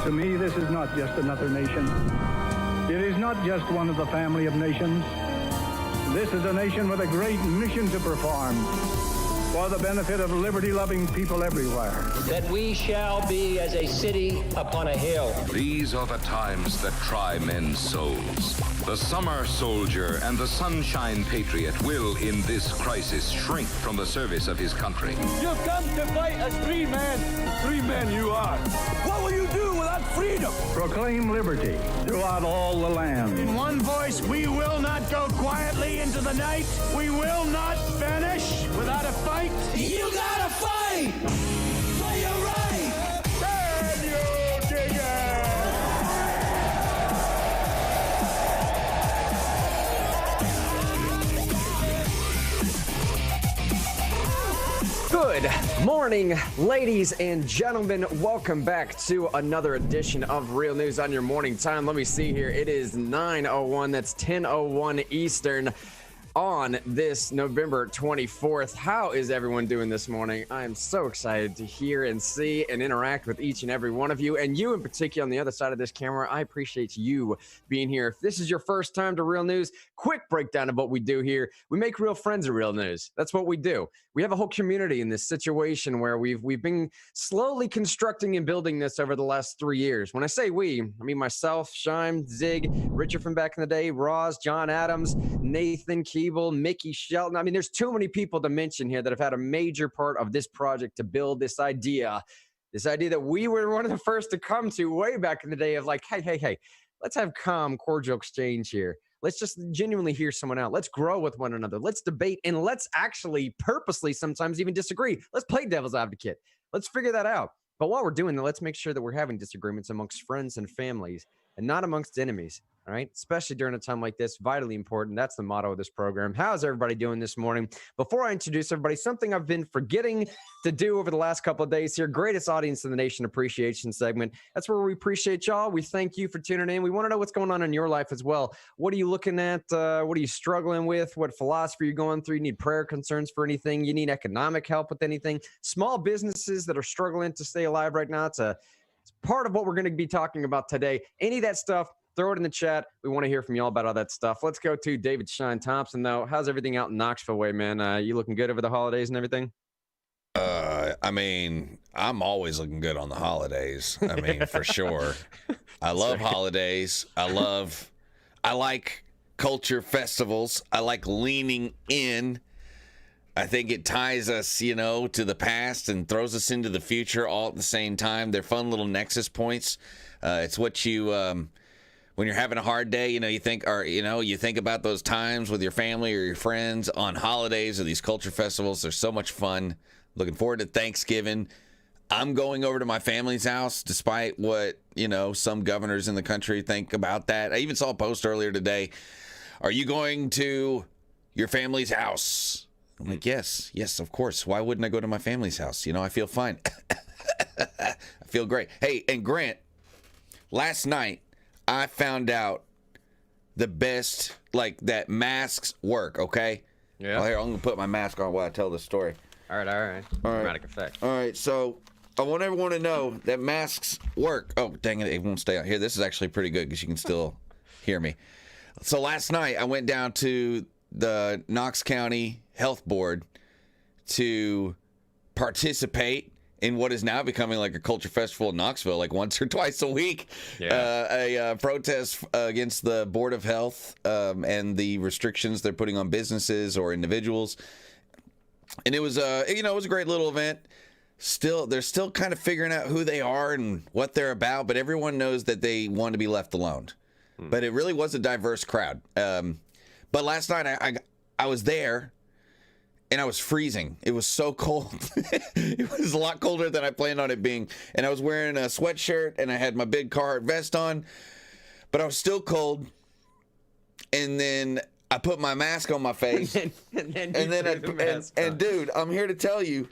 To me, this is not just another nation. It is not just one of the family of nations. This is a nation with a great mission to perform for the benefit of liberty-loving people everywhere. That we shall be as a city upon a hill. These are the times that try men's souls. The summer soldier and the sunshine patriot will, in this crisis, shrink from the service of his country. You've come to fight as free men. Free men you are. What will you do without freedom? Proclaim liberty throughout all the land. In one voice, we will not go quietly into the night. We will not vanish without a fight. You gotta fight for your right. Can you dig it? Good morning, ladies and gentlemen. Welcome back to another edition of Real News on your morning time. Let me see here. It is 9:01. That's 10:01 Eastern on this November 24th. How is everyone doing this morning? I am so excited to hear and see and interact with each and every one of you, and you in particular on the other side of this camera. I appreciate you being here. If this is your first time to Real News, quick breakdown of what we do here. We make real friends of Real News. That's what we do. We have a whole community in this situation where we've been slowly constructing and building this over the last 3 years. When I say we, I mean myself, Shime, Zig, Richard from back in the day, Roz, John Adams, Nathan, Keeble, Mickey Shelton. I mean, there's too many people to mention here that have had a major part of this project to build this idea that we were one of the first to come to way back in the day of like, hey, let's have calm, cordial exchange here. Let's just genuinely hear someone out. Let's grow with one another. Let's debate, and let's actually purposely sometimes even disagree. Let's play devil's advocate. Let's figure that out. But while we're doing that, let's make sure that we're having disagreements amongst friends and families and not amongst enemies. All right, especially during a time like this, vitally important. That's the motto of this program. How's everybody doing this morning? Before I introduce everybody, something I've been forgetting to do over the last couple of days here, greatest audience in the nation appreciation segment. That's where we appreciate y'all. We thank you for tuning in. We want to know what's going on in your life as well. What are you looking at? What are you struggling with? What philosophy are you going through? You need prayer concerns for anything? You need economic help with anything? Small businesses that are struggling to stay alive right now. It's part of what we're going to be talking about today. Any of that stuff, throw it in the chat. We want to hear from y'all about all that stuff. Let's go to David Shine Thompson, though. How's everything out in Knoxville way, man? You looking good over the holidays and everything? I mean, I'm always looking good on the holidays. I mean, for sure. I love holidays. I like culture festivals. I like leaning in. I think it ties us, to the past and throws us into the future all at the same time. They're fun little nexus points. It's what you... when you're having a hard day, you think about those times with your family or your friends on holidays or these culture festivals. They're so much fun. Looking forward to Thanksgiving. I'm going over to my family's house, despite what, some governors in the country think about that. I even saw a post earlier today. Are you going to your family's house? I'm like, yes, of course. Why wouldn't I go to my family's house? I feel fine. I feel great. Hey, and Grant, last night, I found out the best, that masks work, okay? Yeah. Well, here, I'm going to put my mask on while I tell this story. All right. Dramatic effect. All right, so I want everyone to know that masks work. Oh, dang it won't stay out here. This is actually pretty good because you can still hear me. So last night, I went down to the Knox County Health Board to participate in what is now becoming like a culture festival in Knoxville, like once or twice a week. Yeah. A protest against the Board of Health and the restrictions they're putting on businesses or individuals. And it was it was a great little event. They're still kind of figuring out who they are and what they're about, but everyone knows that they want to be left alone. But it really was a diverse crowd. But last night I was there. And I was freezing. It was so cold. It was a lot colder than I planned on it being. And I was wearing a sweatshirt and I had my big Carhartt vest on. But I was still cold. And then I put my mask on my face. and dude, I'm here to tell you,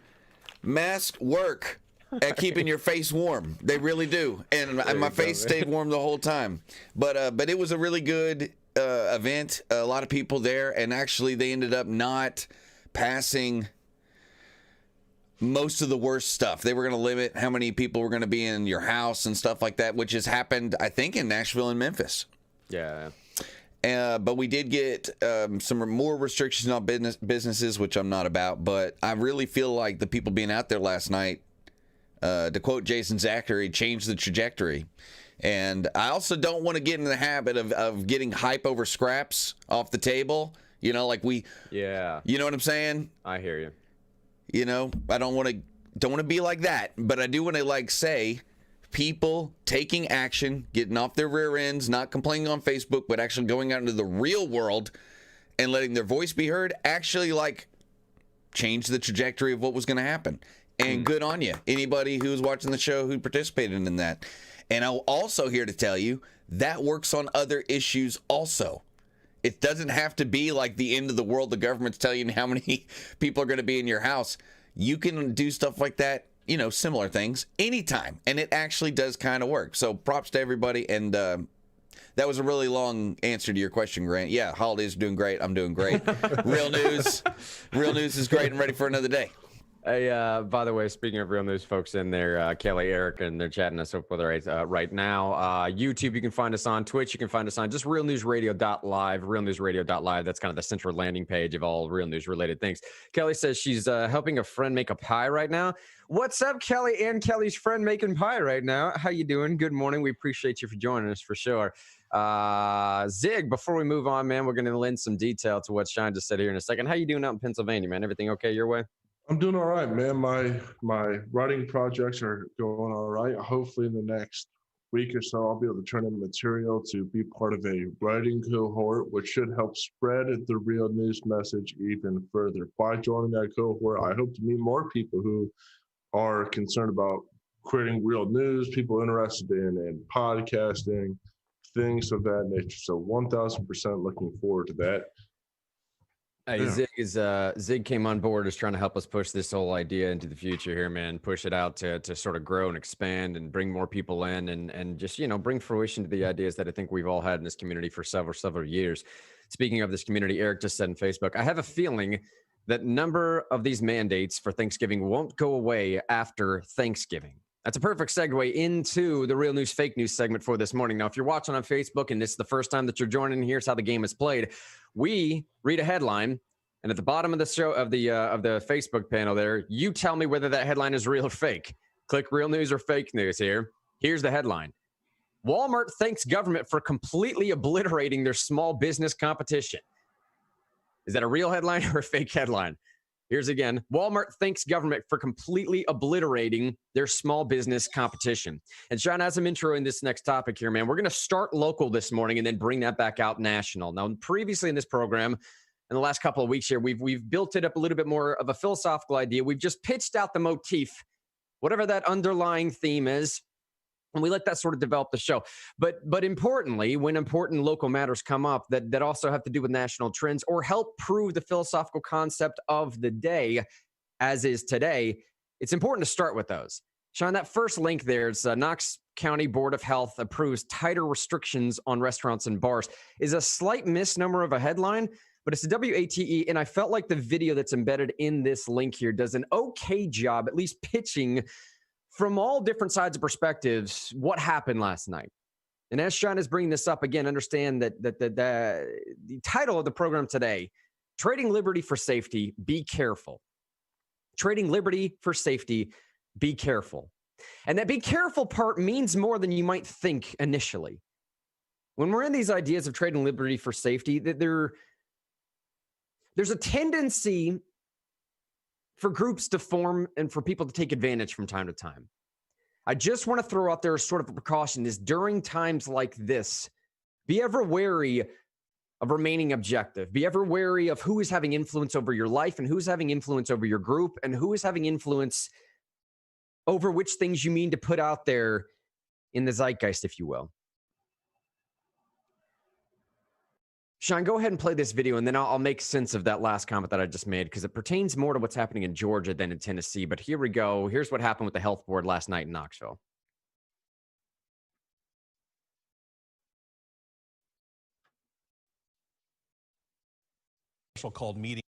masks work at keeping your face warm. They really do. And my face stayed warm the whole time. But it was a really good event. A lot of people there. And actually, they ended up not passing most of the worst stuff. They were going to limit how many people were going to be in your house and stuff like that, which has happened, I think, in Nashville and Memphis. Yeah. But we did get some more restrictions on businesses, which I'm not about. But I really feel like the people being out there last night, to quote Jason Zachary, changed the trajectory. And I also don't want to get in the habit of getting hype over scraps off the table. You know, like Yeah. You know what I'm saying? I hear you. You know, I don't want to be like that, but I do want to say people taking action, getting off their rear ends, not complaining on Facebook, but actually going out into the real world and letting their voice be heard, actually change the trajectory of what was going to happen. And good on you, anybody who was watching the show who participated in that. And I'm also here to tell you that works on other issues also. It doesn't have to be like the end of the world. The government's telling you how many people are going to be in your house. You can do stuff like that, similar things anytime. And it actually does kind of work. So props to everybody. And that was a really long answer to your question, Grant. Yeah, holidays are doing great. I'm doing great. Real news is great and ready for another day. Hey, by the way, speaking of real news, folks in there, Kelly, Eric, and they're chatting us up with right now. YouTube, you can find us on. Twitch, you can find us on just realnewsradio.live, realnewsradio.live. That's kind of the central landing page of all real news related things. Kelly says she's helping a friend make a pie right now. What's up, Kelly and Kelly's friend making pie right now? How you doing? Good morning. We appreciate you for joining us for sure. Zig, before we move on, man, we're going to lend some detail to what Sean just said here in a second. How you doing out in Pennsylvania, man? Everything okay your way? I'm doing all right, man. My writing projects are going all right. Hopefully in the next week or so, I'll be able to turn in material to be part of a writing cohort, which should help spread the real news message even further. By joining that cohort, I hope to meet more people who are concerned about creating real news, people interested in podcasting, things of that nature. So 1,000% looking forward to that. Hey, Zig came on board is trying to help us push this whole idea into the future here, man. Push it out to sort of grow and expand and bring more people in and just, bring fruition to the ideas that I think we've all had in this community for several years. Speaking of this community, Eric just said on Facebook, I have a feeling that number of these mandates for Thanksgiving won't go away after Thanksgiving. That's a perfect segue into the Real News Fake News segment for this morning. Now, if you're watching on Facebook and this is the first time that you're joining, here's how the game is played. We read a headline, and at the bottom of the show of the Facebook panel there, you tell me whether that headline is real or fake. Click real news or fake news here. Here's the headline. Walmart thanks government for completely obliterating their small business competition. Is that a real headline or a fake headline? Here's again. Walmart thanks government for completely obliterating their small business competition. And Sean, as I'm introing this next topic here, man, we're going to start local this morning and then bring that back out national. Now, previously in this program, in the last couple of weeks here, we've built it up a little bit more of a philosophical idea. We've just pitched out the motif, whatever that underlying theme is, and we let that sort of develop the show. But importantly, when important local matters come up that also have to do with national trends or help prove the philosophical concept of the day, as is today, it's important to start with those. Sean, that first link there, it's Knox County Board of Health approves tighter restrictions on restaurants and bars, is a slight misnomer of a headline, but it's a WATE, and I felt like the video that's embedded in this link here does an okay job, at least pitching from all different sides of perspectives, what happened last night. And as Sean is bringing this up again, understand that the title of the program today, Trading Liberty for Safety, Be Careful. Trading Liberty for Safety, Be Careful. And that be careful part means more than you might think initially. When we're in these ideas of trading liberty for safety, there's a tendency for groups to form and for people to take advantage from time to time. I just want to throw out there sort of a precaution is during times like this, be ever wary of remaining objective. Be ever wary of who is having influence over your life and who's having influence over your group and who is having influence over which things you mean to put out there in the zeitgeist, if you will. Sean, go ahead and play this video, and then I'll make sense of that last comment that I just made because it pertains more to what's happening in Georgia than in Tennessee. But here we go. Here's what happened with the health board last night in Knoxville. Called meeting.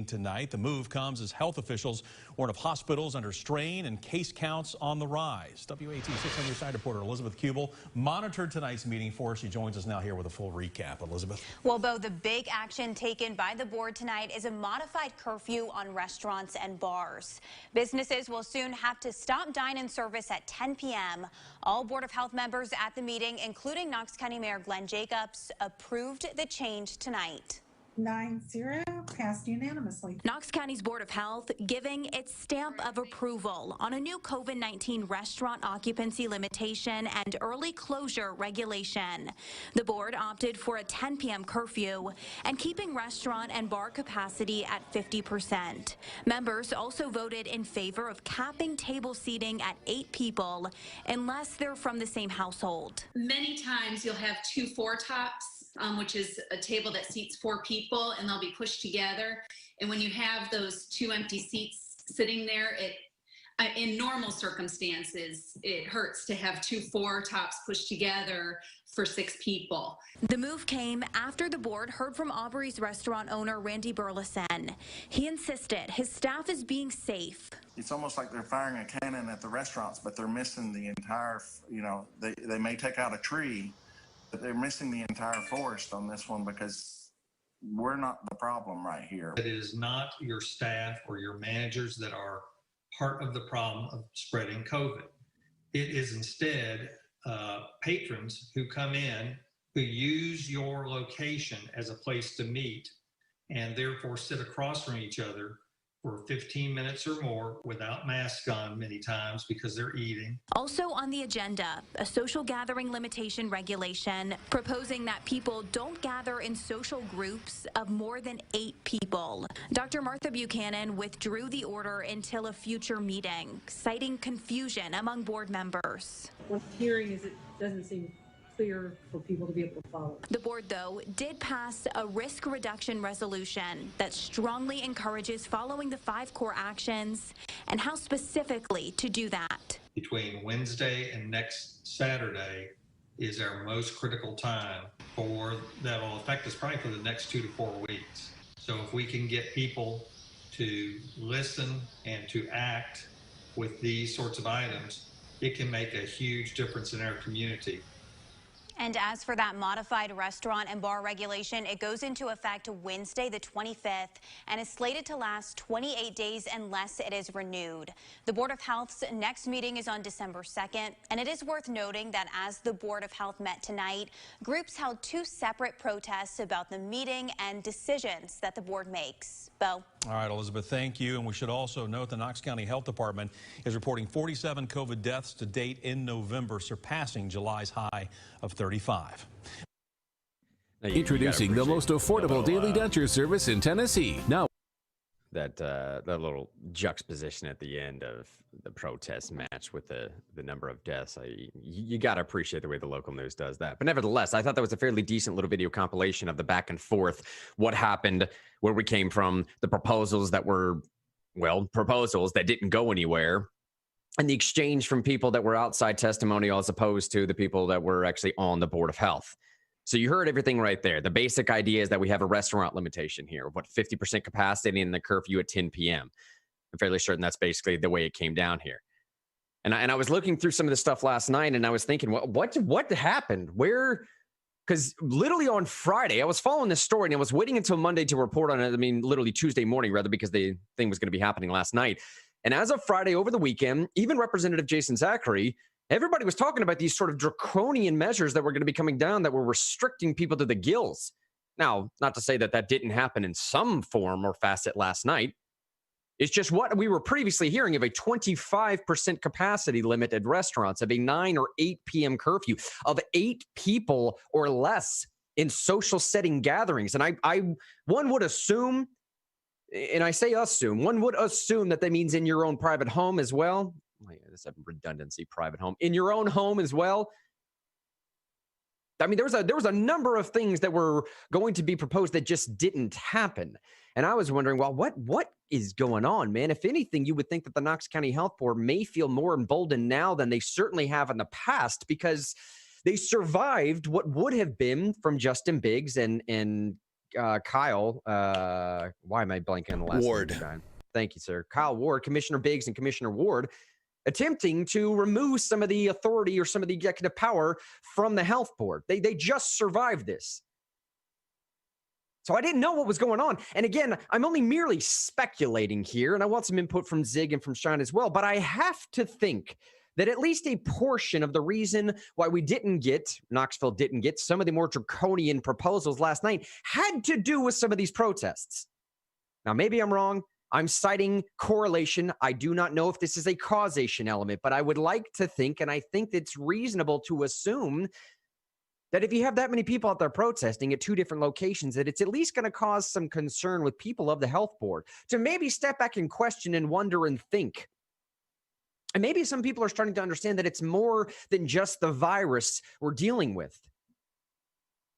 tonight. The move comes as health officials warn of hospitals under strain and case counts on the rise. WAT 6 on your side reporter Elizabeth Kubel monitored tonight's meeting for us. She joins us now here with a full recap. Elizabeth. Well, Bo, the big action taken by the board tonight is a modified curfew on restaurants and bars. Businesses will soon have to stop dine-in service at 10 p.m. All Board of Health members at the meeting, including Knox County Mayor Glenn Jacobs, approved the change tonight. 9-0, passed unanimously. Knox County's Board of Health giving its stamp of approval on a new COVID-19 restaurant occupancy limitation and early closure regulation. The board opted for a 10 p.m. curfew and keeping restaurant and bar capacity at 50%. Members also voted in favor of capping table seating at 8 people unless they're from the same household. Many times you'll have 2 4-tops. Which is a table that seats 4 people, and they'll be pushed together. And when you have those 2 empty seats sitting there, in normal circumstances, it hurts to have 2 4-tops pushed together for 6 people. The move came after the board heard from Aubrey's restaurant owner, Randy Burleson. He insisted his staff is being safe. It's almost like they're firing a cannon at the restaurants, but they're missing the entire, they may take out a tree, but they're missing the entire forest on this one because we're not the problem right here. It is not your staff or your managers that are part of the problem of spreading COVID. It is instead patrons who come in, who use your location as a place to meet and therefore sit across from each other for 15 minutes or more without masks on many times because they're eating. Also on the agenda, a social gathering limitation regulation proposing that people don't gather in social groups of more than 8 people. Dr. Martha Buchanan withdrew the order until a future meeting, citing confusion among board members. What I'm hearing is it doesn't seem clear for people to be able to follow. The board, though, did pass a risk reduction resolution that strongly encourages following the 5 core actions and how specifically to do that. Between Wednesday and next Saturday is our most critical time that will affect us probably for the next 2 to 4 weeks. So if we can get people to listen and to act with these sorts of items, it can make a huge difference in our community. And as for that modified restaurant and bar regulation, it goes into effect Wednesday the 25th and is slated to last 28 days unless it is renewed. The Board of Health's next meeting is on December 2nd, and it is worth noting that as the Board of Health met tonight, groups held 2 separate protests about the meeting and decisions that the board makes. Bo. All right, Elizabeth, thank you. And we should also note the Knox County Health Department is reporting 47 COVID deaths to date in November, surpassing July's high of 35. Introducing the most affordable daily denture service in Tennessee. Now, that little juxtaposition at the end of the protest match with the number of deaths. You got to appreciate the way the local news does that. But nevertheless, I thought that was a fairly decent little video compilation of the back and forth, what happened, where we came from, the proposals that were, well, proposals that didn't go anywhere, and the exchange from people that were outside testimonial as opposed to the people that were actually on the Board of Health. So you heard everything right there. The basic idea is that we have a restaurant limitation here, 50% capacity and the curfew at 10 p.m. I'm fairly certain that's basically the way it came down here. And I was looking through some of the stuff last night, and I was thinking, what happened? Because literally on Friday, I was following this story, and I was waiting until Monday to report on it. I mean, literally Tuesday morning, rather, because the thing was going to be happening last night. And as of Friday over the weekend, even Representative Jason Zachary, everybody was talking about these sort of draconian measures that were going to be coming down that were restricting people to the gills. Now, not to say that that didn't happen in some form or facet last night. It's just what we were previously hearing of a 25% capacity limit at restaurants, of a 9 or 8 p.m. curfew, of 8 people or less in social setting gatherings. And one would assume, and I say assume, one would assume that means in your own private home as well. That's a redundancy, private home. In your own home as well. I mean, there was a number of things that were going to be proposed that just didn't happen. And I was wondering, well, what is going on, man? If anything, you would think that the Knox County Health Board may feel more emboldened now than they certainly have in the past, because they survived what would have been from Justin Biggs and Kyle, why am I blanking on the last Ward. name, John? Thank you, sir. Kyle Ward, Commissioner Biggs and Commissioner Ward, attempting to remove some of the authority or some of the executive power from the health board. They just survived this. So I didn't know what was going on. And again, I'm only merely speculating here, and I want some input from Zig and from Sean as well, but I have to think that at least a portion of the reason why Knoxville didn't get some of the more draconian proposals last night had to do with some of these protests. Now, maybe I'm wrong. I'm citing correlation. I do not know if this is a causation element, but I would like to think, and I think it's reasonable to assume that if you have that many people out there protesting at two different locations, that it's at least going to cause some concern with people of the health board to maybe step back and question and wonder and think. And maybe some people are starting to understand that it's more than just the virus we're dealing with.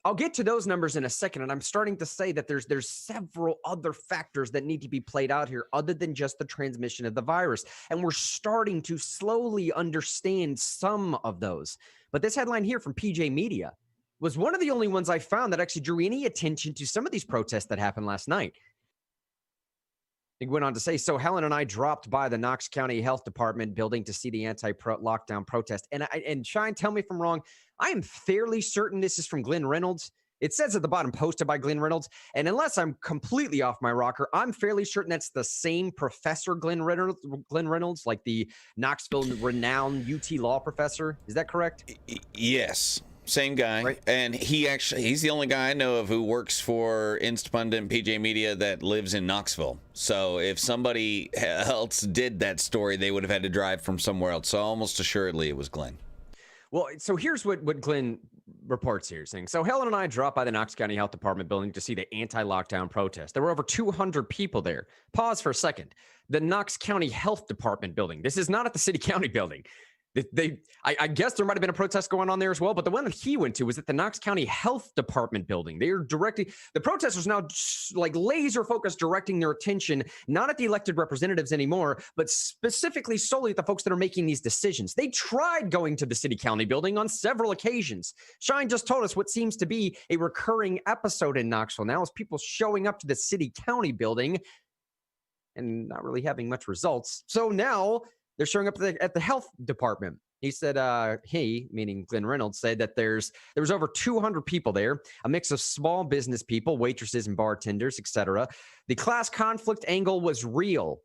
I'll get to those numbers in a second, and I'm starting to say that there's several other factors that need to be played out here other than just the transmission of the virus. And we're starting to slowly understand some of those. But this headline here from PJ Media was one of the only ones I found that actually drew any attention to some of these protests that happened last night. He went on to say, so Helen and I dropped by the Knox County Health Department building to see the anti-lockdown protest. And Shine, tell me if I'm wrong. I am fairly certain this is from Glenn Reynolds. It says at the bottom, posted by Glenn Reynolds. And unless I'm completely off my rocker, I'm fairly certain that's the same Professor Glenn Reynolds, like the Knoxville renowned UT law professor. Is that correct? Yes. Same guy. Right. And he's the only guy I know of who works for Instapundit and PJ Media that lives in Knoxville. So if somebody else did that story, they would have had to drive from somewhere else. So almost assuredly it was Glenn. Well, so here's what Glenn reports here, saying, so Helen and I dropped by the Knox County Health Department building to see the anti-lockdown protest. There were over 200 people there. Pause for a second. The Knox County Health Department building. This is not at the city county building. I guess there might have been a protest going on there as well, but the one that he went to was at the Knox County Health Department building. They are directing, the protesters now like laser focused, directing their attention, not at the elected representatives anymore, but specifically solely at the folks that are making these decisions. They tried going to the city county building on several occasions. Shine just told us what seems to be a recurring episode in Knoxville now is people showing up to the city county building and not really having much results. So now they're showing up at the health department. He said, he, meaning Glenn Reynolds, said that there was over 200 people there, a mix of small business people, waitresses and bartenders, etc. The class conflict angle was real.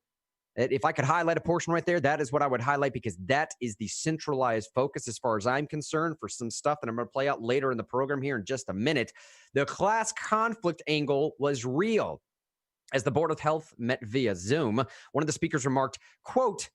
If I could highlight a portion right there, that is what I would highlight because that is the centralized focus as far as I'm concerned for some stuff that I'm going to play out later in the program here in just a minute. The class conflict angle was real. As the Board of Health met via Zoom, one of the speakers remarked, quote,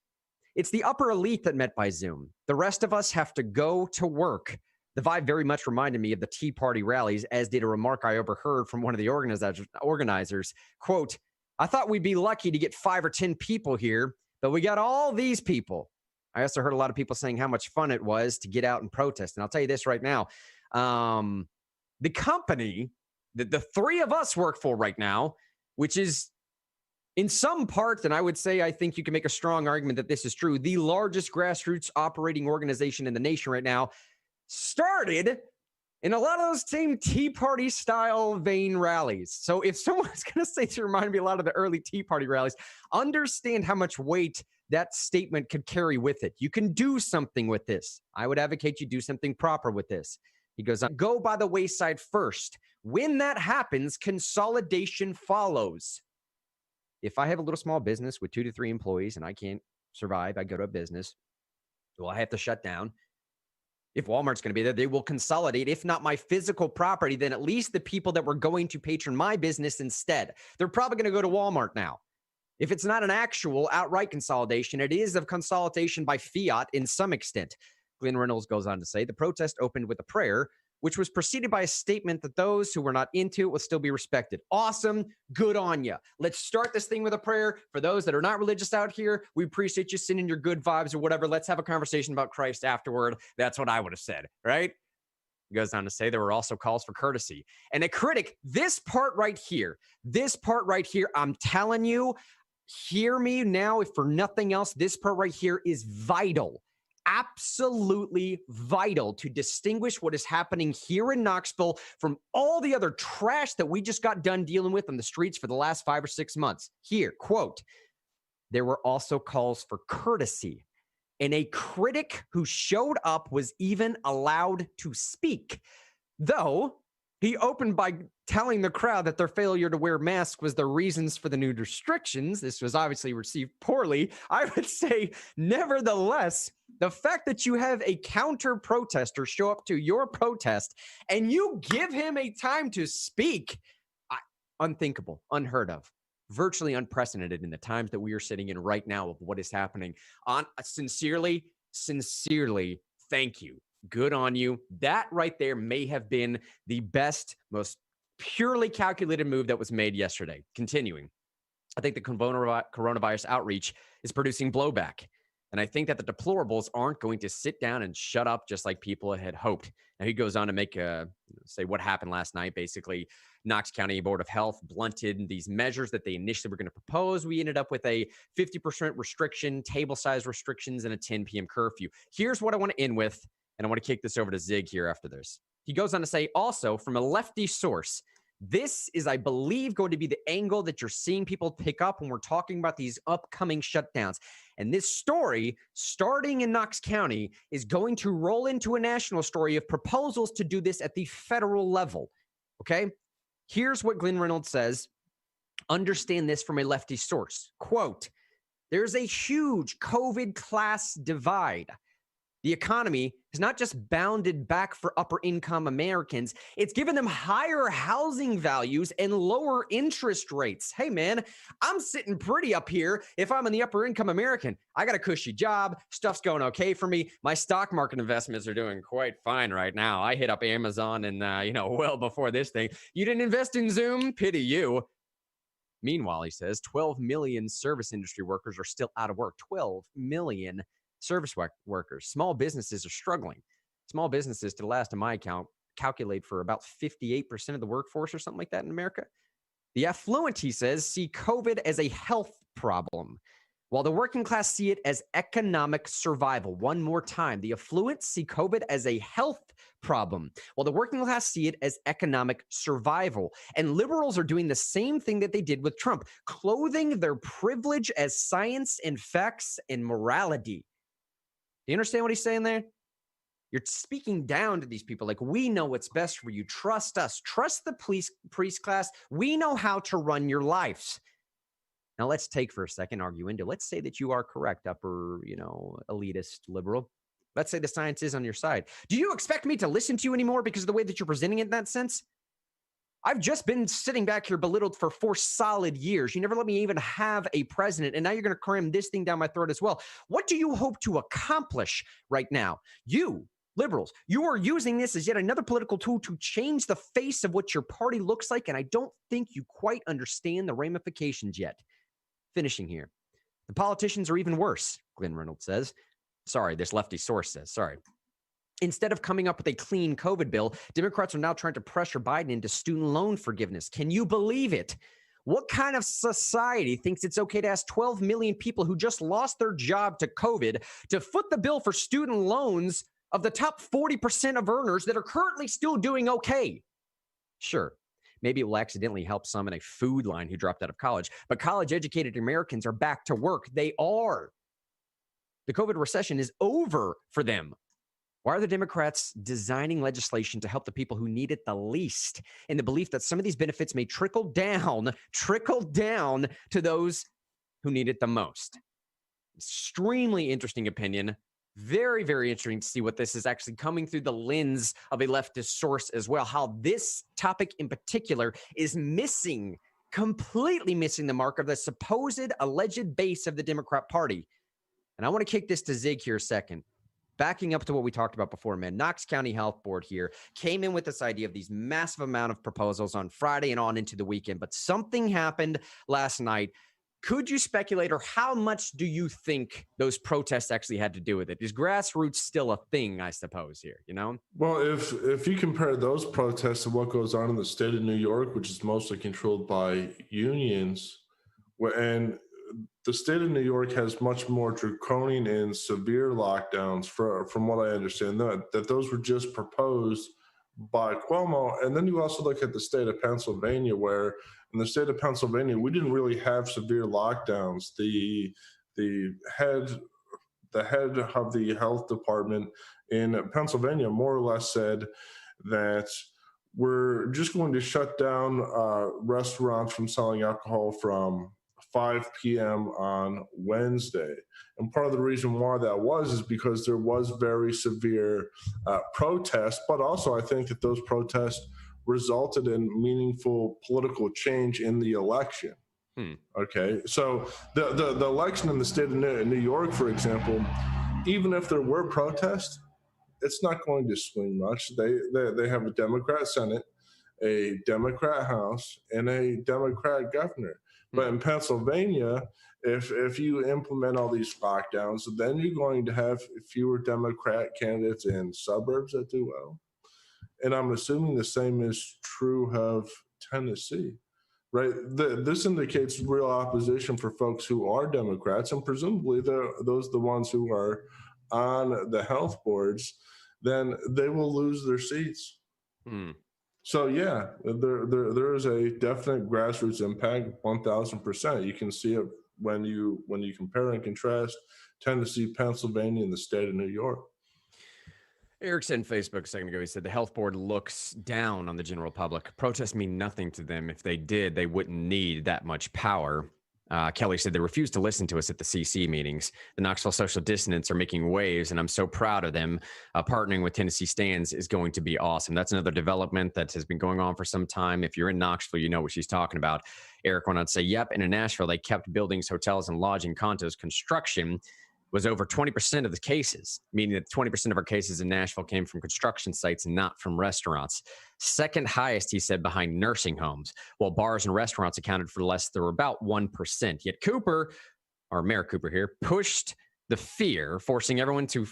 "It's the upper elite that met by Zoom. The rest of us have to go to work." The vibe very much reminded me of the Tea Party rallies, as did a remark I overheard from one of the organizers. Quote, "I thought we'd be lucky to get 5 or 10 people here, but we got all these people." I also heard a lot of people saying how much fun it was to get out and protest. And I'll tell you this right now. The company that the three of us work for right now, which is in some parts, and I would say I think you can make a strong argument that this is true, the largest grassroots operating organization in the nation right now, started in a lot of those same Tea Party style vein rallies. So if someone's going to say to remind me a lot of the early Tea Party rallies, understand how much weight that statement could carry with it. You can do something with this. I would advocate you do something proper with this. He goes on, go by the wayside first. When that happens, consolidation follows. If I have a little small business with 2 to 3 employees and I can't survive, I go to a business. Well, I have to shut down. If Walmart's going to be there, they will consolidate. If not my physical property, then at least the people that were going to patron my business instead. They're probably going to go to Walmart now. If it's not an actual outright consolidation, it is of consolidation by fiat in some extent. Glenn Reynolds goes on to say, the protest opened with a prayer, which was preceded by a statement that those who were not into it will still be respected. Awesome. Good on you. Let's start this thing with a prayer. For those that are not religious out here, we appreciate you sending your good vibes or whatever. Let's have a conversation about Christ afterward. That's what I would have said, right? He goes on to say there were also calls for courtesy. And a critic, this part right here, I'm telling you, hear me now. If for nothing else, this part right here is vital. absolutely vital to distinguish what is happening here in Knoxville from all the other trash that we just got done dealing with on the streets for the last 5 or 6 months. Here, quote, there were also calls for courtesy, and a critic who showed up was even allowed to speak, though he opened by telling the crowd that their failure to wear masks was the reasons for the new restrictions. This was obviously received poorly. I would say, nevertheless, the fact that you have a counter protester show up to your protest and you give him a time to speak, unthinkable, unheard of, virtually unprecedented in the times that we are sitting in right now of what is happening. Sincerely, thank you. Good on you. That right there may have been the best, most purely calculated move that was made yesterday. Continuing, I think the coronavirus outreach is producing blowback. And I think that the deplorables aren't going to sit down and shut up just like people had hoped. Now, he goes on to make say what happened last night. Basically, Knox County Board of Health blunted these measures that they initially were going to propose. We ended up with a 50% restriction, table size restrictions, and a 10 p.m. curfew. Here's what I want to end with, and I want to kick this over to Zig here after this. He goes on to say, also, from a lefty source, this is, I believe, going to be the angle that you're seeing people pick up when we're talking about these upcoming shutdowns. And this story, starting in Knox County, is going to roll into a national story of proposals to do this at the federal level. Okay? Here's what Glenn Reynolds says. Understand this from a lefty source. Quote, there's a huge COVID class divide. The economy has not just bounded back for upper income Americans, it's given them higher housing values and lower interest rates. Hey man, I'm sitting pretty up here if I'm in the upper income American. I got a cushy job, stuff's going okay for me. My stock market investments are doing quite fine right now. I hit up Amazon and well before this thing. You didn't invest in Zoom? Pity you. Meanwhile, he says 12 million service industry workers are still out of work. 12 million service workers. Small businesses are struggling. Small businesses, to the last of my account, calculate for about 58% of the workforce or something like that in America. The affluent, he says, see COVID as a health problem, while the working class see it as economic survival. One more time. The affluent see COVID as a health problem, while the working class see it as economic survival. And liberals are doing the same thing that they did with Trump, clothing their privilege as science and facts and morality. Do you understand what he's saying there? You're speaking down to these people like, we know what's best for you. Trust us. Trust the priest class. We know how to run your lives. Now, let's take for a second, arguendo. Let's say that you are correct, upper, elitist liberal. Let's say the science is on your side. Do you expect me to listen to you anymore because of the way that you're presenting it in that sense? I've just been sitting back here belittled for 4 solid years. You never let me even have a president, and now you're going to cram this thing down my throat as well. What do you hope to accomplish right now? You, liberals, you are using this as yet another political tool to change the face of what your party looks like, and I don't think you quite understand the ramifications yet. Finishing here. The politicians are even worse, Glenn Reynolds says. Sorry, this lefty source says. Sorry. Instead of coming up with a clean COVID bill, Democrats are now trying to pressure Biden into student loan forgiveness. Can you believe it? What kind of society thinks it's okay to ask 12 million people who just lost their job to COVID to foot the bill for student loans of the top 40% of earners that are currently still doing okay? Sure, maybe it will accidentally help some in a food line who dropped out of college, but college-educated Americans are back to work. They are. The COVID recession is over for them. Why are the Democrats designing legislation to help the people who need it the least, in the belief that some of these benefits may trickle down to those who need it the most? Extremely interesting opinion. Very, very interesting to see what this is actually coming through the lens of a leftist source as well. How this topic in particular is completely missing the mark of the supposed alleged base of the Democrat Party. And I want to kick this to Zig here a second. Backing up to what we talked about before, man, Knox County Health Board here came in with this idea of these massive amount of proposals on Friday and on into the weekend, but something happened last night. Could you speculate, or how much do you think those protests actually had to do with it? Is grassroots still a thing, I suppose, here, Well, if you compare those protests to what goes on in the state of New York, which is mostly controlled by unions, and the state of New York has much more draconian and severe lockdowns, from what I understand, that those were just proposed by Cuomo. And then you also look at the state of Pennsylvania, where in the state of Pennsylvania, we didn't really have severe lockdowns. The head of the health department in Pennsylvania more or less said that we're just going to shut down restaurants from selling alcohol from 5 p.m. on Wednesday. And part of the reason why that was is because there was very severe protest, but also I think that those protests resulted in meaningful political change in the election. Okay, so the election in the state of New York, for example, even if there were protests, it's not going to swing much. They have a Democrat Senate, a Democrat House, and a Democrat governor. But in Pennsylvania, if you implement all these lockdowns, then you're going to have fewer Democrat candidates in suburbs that do well. And I'm assuming the same is true of Tennessee. Right, this indicates real opposition for folks who are Democrats, and presumably those the ones who are on the health boards. Then they will lose their seats. So yeah, there is a definite grassroots impact, 1,000%. You can see it when you compare and contrast Tennessee, Pennsylvania, and the state of New York. Eric said on Facebook a second ago, he said the health board looks down on the general public. Protests mean nothing to them. If they did, they wouldn't need that much power. Kelly said they refused to listen to us at the CC meetings. The Knoxville social dissidents are making waves, and I'm so proud of them. Partnering with Tennessee Stands is going to be awesome. That's another development that has been going on for some time. If you're in Knoxville, you know what she's talking about. Eric went on to say, yep, and in Nashville, they kept buildings, hotels, and lodging condos. Construction was over 20% of the cases, meaning that 20% of our cases in Nashville came from construction sites, not from restaurants. Second highest, he said, behind nursing homes, while bars and restaurants accounted for less. They were about 1%. Yet Cooper, or Mayor Cooper here, pushed the fear, forcing everyone to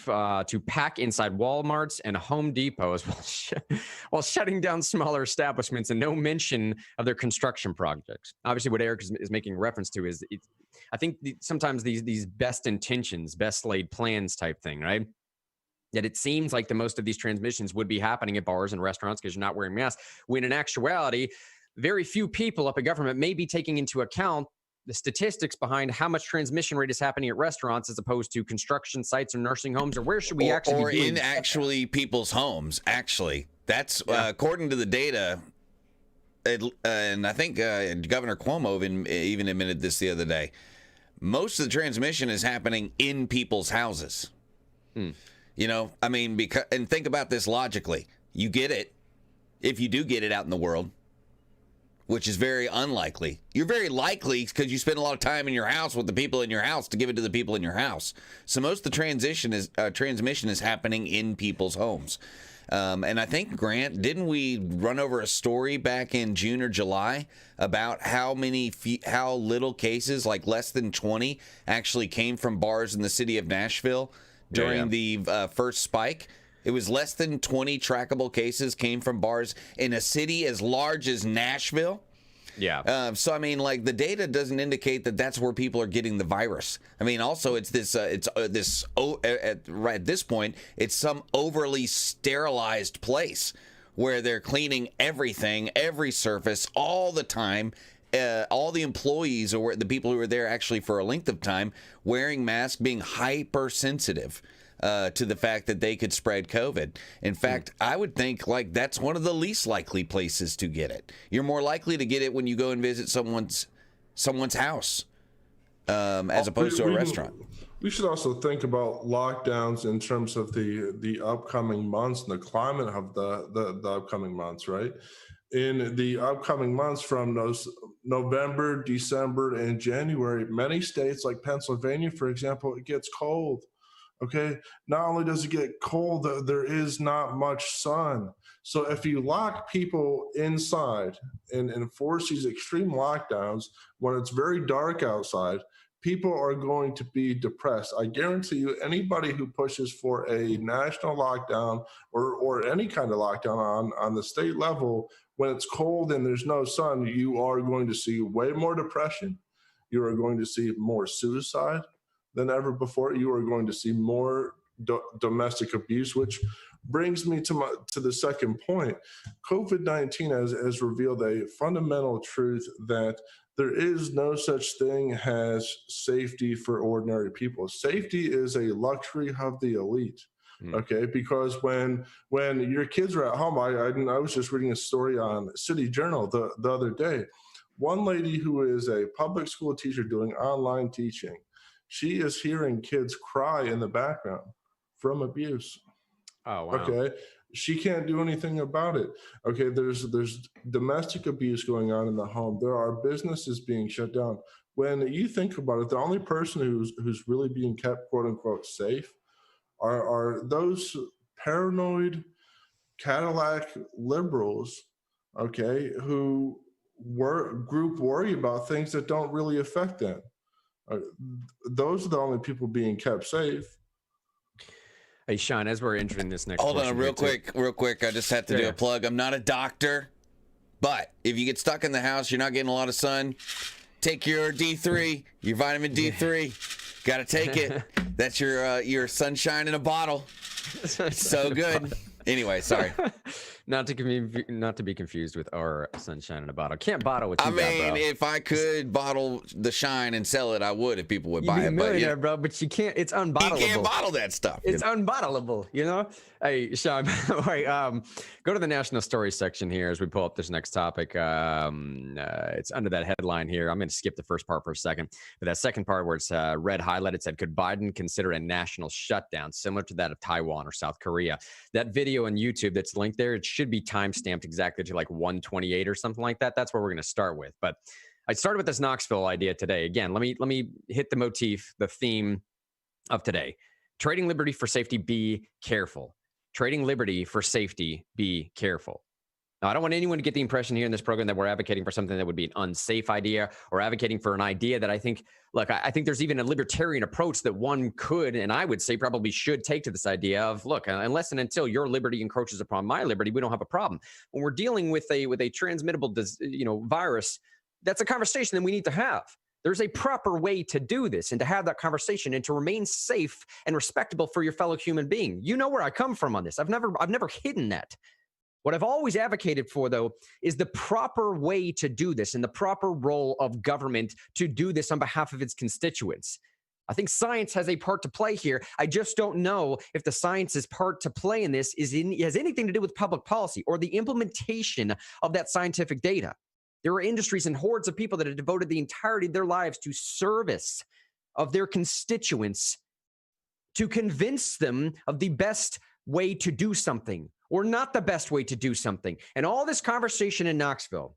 pack inside Walmarts and Home Depots while shutting down smaller establishments, and no mention of their construction projects. Obviously, what Eric is making reference to is, I think sometimes these best intentions, best laid plans type thing, right? That it seems like the most of these transmissions would be happening at bars and restaurants because you're not wearing masks, when in actuality, very few people up at government may be taking into account the statistics behind how much transmission rate is happening at restaurants as opposed to construction sites or nursing homes, or where should we actually be doing in actually people's homes. Actually, that's according to the data. And I think Governor Cuomo even admitted this the other day. Most of the transmission is happening in people's houses. You know, I mean, and think about this logically. You get it if you do get it out in the world, which is very unlikely. You're very likely because you spend a lot of time in your house with the people in your house to give it to the people in your house. So most of the transmission is happening in people's homes. And I think, Grant, didn't we run over a story back in June or July about how little cases, like less than 20, actually came from bars in the city of Nashville during the first spike? It was less than 20 trackable cases came from bars in a city as large as Nashville. Yeah. So, I mean, like, the data doesn't indicate that that's where people are getting the virus. I mean, also, it's at this point, it's some overly sterilized place where they're cleaning everything, every surface, all the time. All the employees or the people who are there actually for a length of time wearing masks, being hypersensitive to the fact that they could spread COVID. In fact, I would think like that's one of the least likely places to get it. You're more likely to get it when you go and visit someone's house as opposed to a restaurant. We should also think about lockdowns in terms of the upcoming months and the climate of the upcoming months, right? In the upcoming months from those November, December, and January, many states like Pennsylvania, for example, it gets cold. Okay, not only does it get cold, there is not much sun. So if you lock people inside and enforce these extreme lockdowns when it's very dark outside, people are going to be depressed. I guarantee you, anybody who pushes for a national lockdown or any kind of lockdown on the state level, when it's cold and there's no sun, you are going to see way more depression. You are going to see more suicide than ever before. You are going to see more domestic abuse, which brings me to the second point. COVID-19 has revealed a fundamental truth that there is no such thing as safety for ordinary people. Safety is a luxury of the elite. Okay, because when your kids are at home, I was just reading a story on City Journal the other day. One lady who is a public school teacher doing online teaching, she is hearing kids cry in the background from abuse. Oh, wow. Okay. She can't do anything about it. Okay. There's domestic abuse going on in the home. There are businesses being shut down. When you think about it, the only person who's really being kept, quote unquote, safe are those paranoid Cadillac liberals, okay, who group worry about things that don't really affect them. Those are the only people being kept safe. Hey, Sean, as we're entering this next Hold on, portion real here, quick. I just have to do Yeah. a plug. I'm not a doctor, but if you get stuck in the house, you're not getting a lot of sun, take your D3, your vitamin D3. Got to take it. That's your sunshine in a bottle. It's so good. Anyway, sorry. Not to be confused with our sunshine in a bottle. Can't bottle what you got, bro. If I could bottle the shine and sell it, I would if people would You'd buy be a it. millionaire, bro, but you can't. It's unbottleable. You can't bottle that stuff. It's unbottleable, you know? Hey, Sean, wait, go to the national story section here as we pull up this next topic. It's under that headline here. I'm going to skip the first part for a second. But that second part where it's red highlighted said, could Biden consider a national shutdown similar to that of Taiwan or South Korea? That video on YouTube that's linked there, it should be timestamped exactly to like 128 or something like that. That's what we're going to start with. But I started with this Knoxville idea today. Again, let me hit the motif, the theme of today. Trading liberty for safety, be careful. Trading liberty for safety, be careful. Now, I don't want anyone to get the impression here in this program that we're advocating for something that would be an unsafe idea or advocating for an idea that I think, look, I think there's even a libertarian approach that one could, and I would say probably should take to this idea of, look, unless and until your liberty encroaches upon my liberty, we don't have a problem. When we're dealing with a transmittable, virus, that's a conversation that we need to have. There's a proper way to do this and to have that conversation and to remain safe and respectable for your fellow human being. You know where I come from on this. I've never hidden that. What I've always advocated for, though, is the proper way to do this and the proper role of government to do this on behalf of its constituents. I think science has a part to play here. I just don't know if the science's part to play in this has anything to do with public policy or the implementation of that scientific data. There are industries and hordes of people that have devoted the entirety of their lives to service of their constituents to convince them of the best way to do something or not the best way to do something. And all this conversation in Knoxville,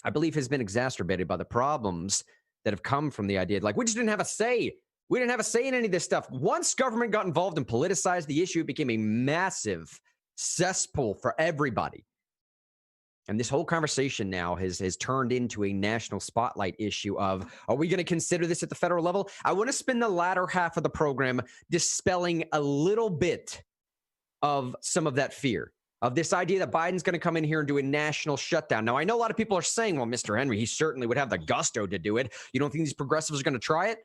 I believe, has been exacerbated by the problems that have come from the idea, like, we just didn't have a say. We didn't have a say in any of this stuff. Once government got involved and politicized the issue, it became a massive cesspool for everybody. And this whole conversation now has turned into a national spotlight issue of, are we going to consider this at the federal level? I want to spend the latter half of the program dispelling a little bit of some of that fear, of this idea that Biden's going to come in here and do a national shutdown. Now, I know a lot of people are saying, well, Mr. Henry, he certainly would have the gusto to do it. You don't think these progressives are going to try it?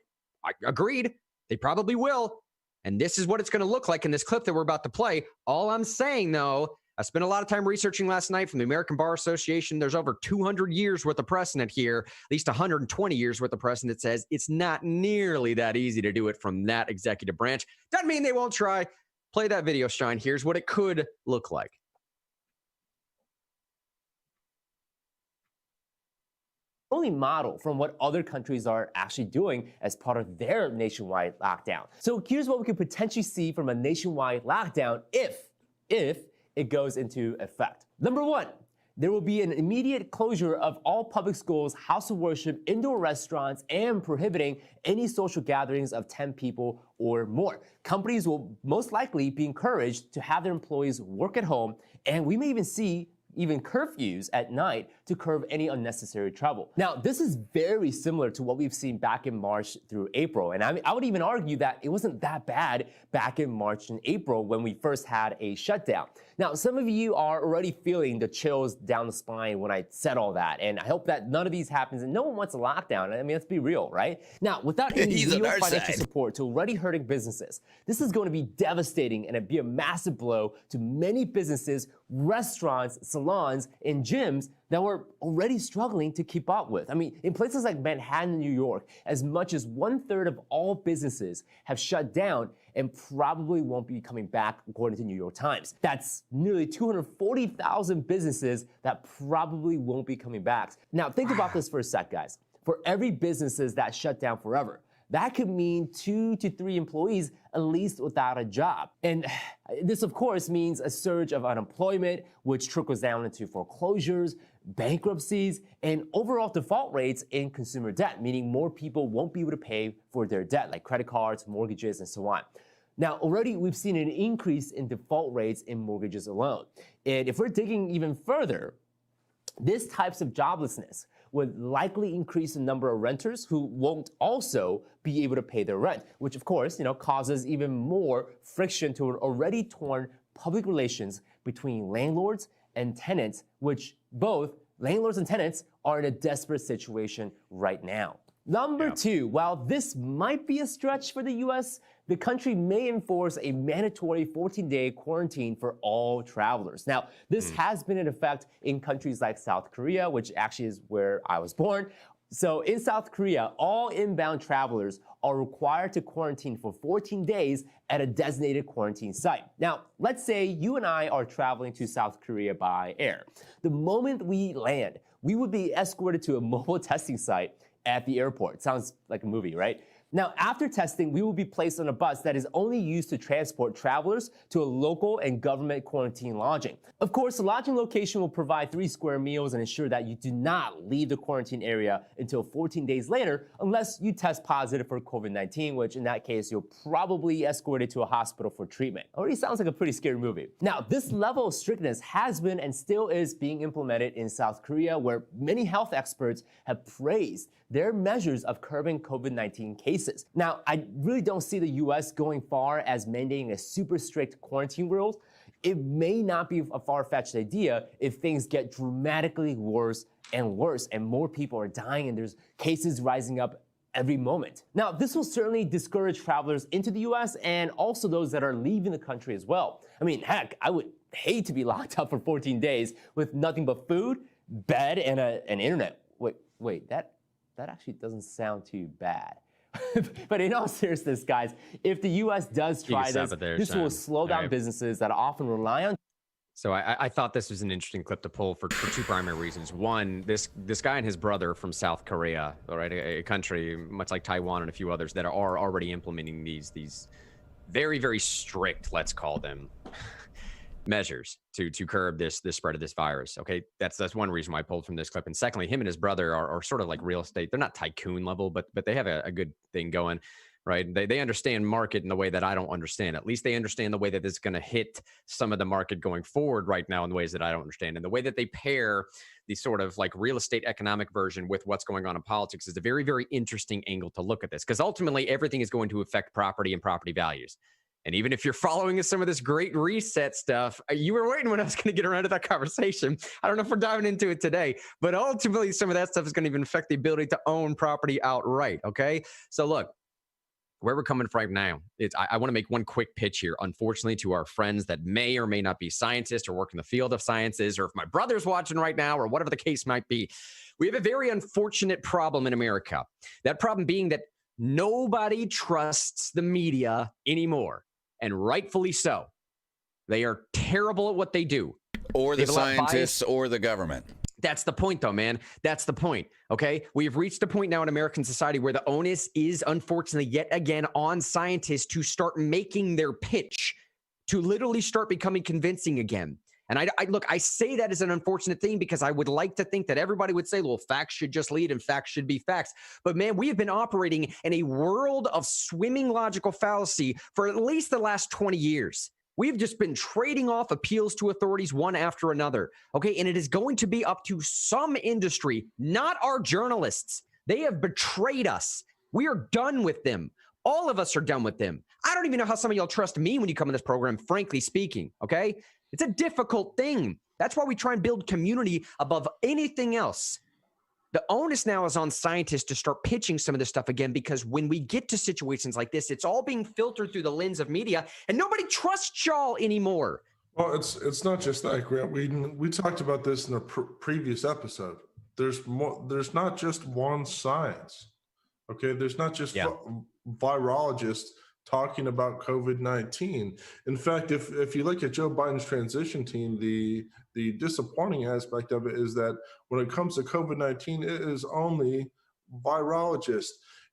I agreed. They probably will. And this is what it's going to look like in this clip that we're about to play. All I'm saying, though, I spent a lot of time researching last night from the American Bar Association. There's over 200 years worth of precedent here, at least 120 years worth of precedent that says it's not nearly that easy to do it from that executive branch. Doesn't mean they won't try. Play that video, Shine. Here's what it could look like. Only model from what other countries are actually doing as part of their nationwide lockdown. So here's what we could potentially see from a nationwide lockdown if it goes into effect. Number one, there will be an immediate closure of all public schools, house of worship, indoor restaurants, and prohibiting any social gatherings of 10 people or more. Companies will most likely be encouraged to have their employees work at home, and we may even see curfews at night to curb any unnecessary travel. Now, this is very similar to what we've seen back in March through April. And I would even argue that it wasn't that bad back in March and April when we first had a shutdown. Now, some of you are already feeling the chills down the spine when I said all that, and I hope that none of these happens and no one wants a lockdown. I mean, let's be real, right? Now, without any He's on real our financial side. support to already hurting businesses, this is going to be devastating and it'd be a massive blow to many businesses, restaurants, salons, and gyms that were already struggling to keep up with. I mean, in places like Manhattan and New York, as much as 1/3 of all businesses have shut down and probably won't be coming back, according to New York Times. That's nearly 240,000 businesses that probably won't be coming back. Now, think about this for a sec, guys. For every businesses that shut down forever, that could mean 2 to 3 employees at least without a job. And this, of course, means a surge of unemployment, which trickles down into foreclosures, bankruptcies, and overall default rates in consumer debt, meaning more people won't be able to pay for their debt, like credit cards, mortgages, and so on. Now, already we've seen an increase in default rates in mortgages alone. And if we're digging even further, this types of joblessness would likely increase the number of renters who won't also be able to pay their rent, which of course, causes even more friction to an already torn public relations between landlords and tenants, which both landlords and tenants are in a desperate situation right now. Number 2, while this might be a stretch for the US, the country may enforce a mandatory 14-day quarantine for all travelers. Now, this has been in effect in countries like South Korea, which actually is where I was born. So in South Korea, all inbound travelers are required to quarantine for 14 days at a designated quarantine site. Now, let's say you and I are traveling to South Korea by air. The moment we land, we would be escorted to a mobile testing site at the airport. Sounds like a movie, right? Now, after testing, we will be placed on a bus that is only used to transport travelers to a local and government quarantine lodging. Of course, the lodging location will provide 3 square meals and ensure that you do not leave the quarantine area until 14 days later, unless you test positive for COVID-19, which in that case, you'll probably escorted to a hospital for treatment. Already sounds like a pretty scary movie. Now, this level of strictness has been and still is being implemented in South Korea, where many health experts have praised their measures of curbing COVID-19 cases. Now, I really don't see the US going far as mandating a super strict quarantine rules. It may not be a far-fetched idea if things get dramatically worse and worse and more people are dying and there's cases rising up every moment. Now, this will certainly discourage travelers into the US and also those that are leaving the country as well. I mean, heck, I would hate to be locked up for 14 days with nothing but food, bed, and an internet. Wait, that actually doesn't sound too bad. But in all seriousness, guys, if the U.S. does try this, this will slow down businesses that often rely on. So I thought this was an interesting clip to pull for 2 primary reasons. One, this guy and his brother from South Korea, all right, a country much like Taiwan and a few others that are already implementing these very, very strict, let's call them, measures to curb this spread of this virus. Okay, that's one reason why I pulled from this clip. And secondly, him and his brother are sort of like real estate. They're not tycoon level, but they have a good thing going, right? They understand market in the way that I don't understand. At least they understand the way that this is going to hit some of the market going forward right now in ways that I don't understand. And the way that they pair the sort of like real estate economic version with what's going on in politics is a very, very interesting angle to look at this, because ultimately everything is going to affect property and property values. And even if you're following some of this great reset stuff, you were waiting when I was going to get around to that conversation. I don't know if we're diving into it today, but ultimately some of that stuff is going to even affect the ability to own property outright, okay? So look, where we're coming from right now, I want to make one quick pitch here, unfortunately, to our friends that may or may not be scientists or work in the field of sciences, or if my brother's watching right now, or whatever the case might be. We have a very unfortunate problem in America. That problem being that nobody trusts the media anymore. And rightfully so. They are terrible at what they do. Or the scientists or the government. That's the point, though, man. That's the point, okay? We have reached a point now in American society where the onus is, unfortunately, yet again on scientists to start making their pitch, to literally start becoming convincing again. And I say that as an unfortunate thing because I would like to think that everybody would say, well, facts should just lead and facts should be facts. But man, we have been operating in a world of swimming logical fallacy for at least the last 20 years. We've just been trading off appeals to authorities one after another. Okay. And it is going to be up to some industry, not our journalists. They have betrayed us. We are done with them. All of us are done with them. I don't even know how some of y'all trust me when you come in this program, frankly speaking. Okay. It's a difficult thing. That's why we try and build community above anything else. The onus now is on scientists to start pitching some of this stuff again, because when we get to situations like this, it's all being filtered through the lens of media, and nobody trusts y'all anymore. Well, it's not just that, Grant. We talked about this in a previous episode. There's more. There's not just one science. Okay, there's not just virologists talking about COVID-19. In fact, if you look at Joe Biden's transition team, the disappointing aspect of it is that when it comes to COVID-19, it is only virologists.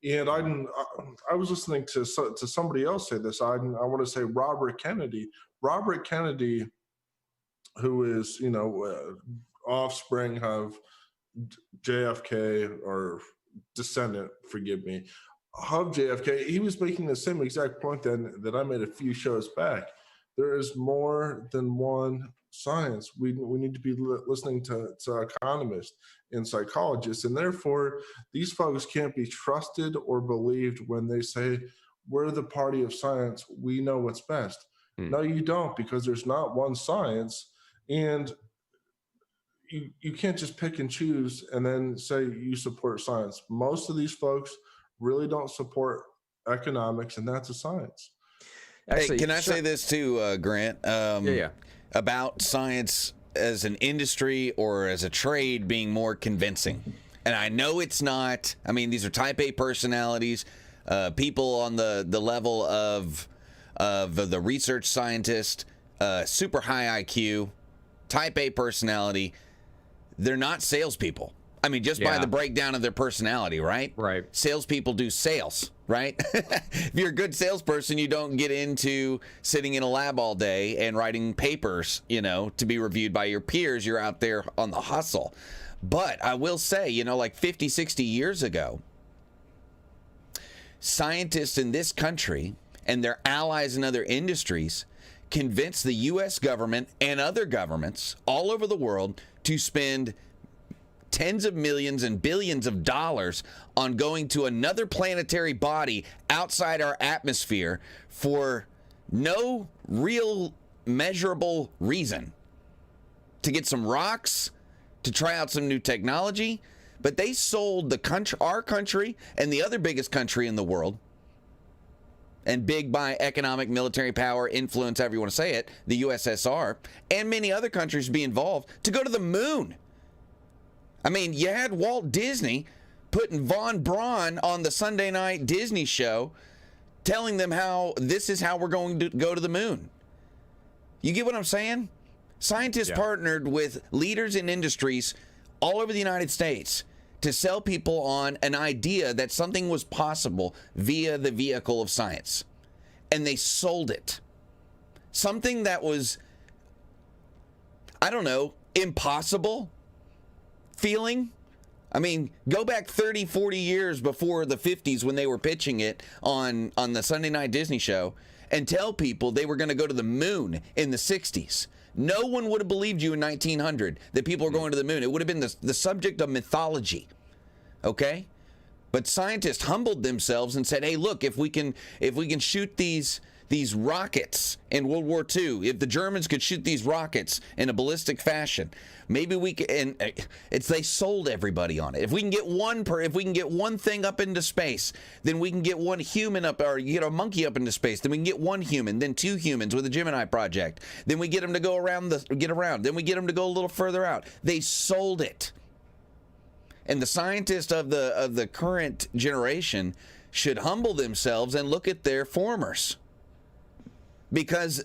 And I was listening to somebody else say this. I want to say Robert Kennedy. Robert Kennedy, who is, offspring of JFK, or descendant, forgive me, of JFK, he was making the same exact point that I made a few shows back. There is more than one science. We need to be listening to economists and psychologists, and therefore these folks can't be trusted or believed when they say, we're the party of science, we know what's best. No, you don't, because there's not one science, and you can't just pick and choose and then say you support science. Most of these folks really don't support economics, and that's a science. Actually, hey, can I say this too, Grant? About science as an industry or as a trade being more convincing. And I know it's not. I mean, these are type A personalities, people on the level of the research scientist, super high IQ, type A personality. They're not salespeople. I mean, just by the breakdown of their personality, right? Right. Salespeople do sales, right? If you're a good salesperson, you don't get into sitting in a lab all day and writing papers, to be reviewed by your peers. You're out there on the hustle. But I will say, like 50, 60 years ago, scientists in this country and their allies in other industries convinced the U.S. government and other governments all over the world to spend tens of millions and billions of dollars on going to another planetary body outside our atmosphere for no real measurable reason. To get some rocks, to try out some new technology, but they sold the country, our country, and the other biggest country in the world, and big by economic, military power, influence, however you want to say it, the USSR, and many other countries be involved, to go to the moon. I mean, you had Walt Disney putting Von Braun on the Sunday night Disney show, telling them how this is how we're going to go to the moon. You get what I'm saying? Scientists partnered with leaders in industries all over the United States to sell people on an idea that something was possible via the vehicle of science. And they sold it. Something that was, impossible feeling. I mean, go back 30, 40 years before the 50s when they were pitching it on the Sunday night Disney show and tell people they were going to go to the moon in the 60s. No one would have believed you in 1900 that people were going to the moon. It would have been the subject of mythology, okay? But scientists humbled themselves and said, hey, look, if we can shoot these rockets in World War II, if the Germans could shoot these rockets in a ballistic fashion, maybe we can. And they sold everybody on it. If we can get one thing up into space, then we can get one human up, or get a monkey up into space. Then we can get one human, then two humans with the Gemini project. Then we get them to go around. Then we get them to go a little further out. They sold it. And the scientists of the current generation should humble themselves and look at their formers. Because,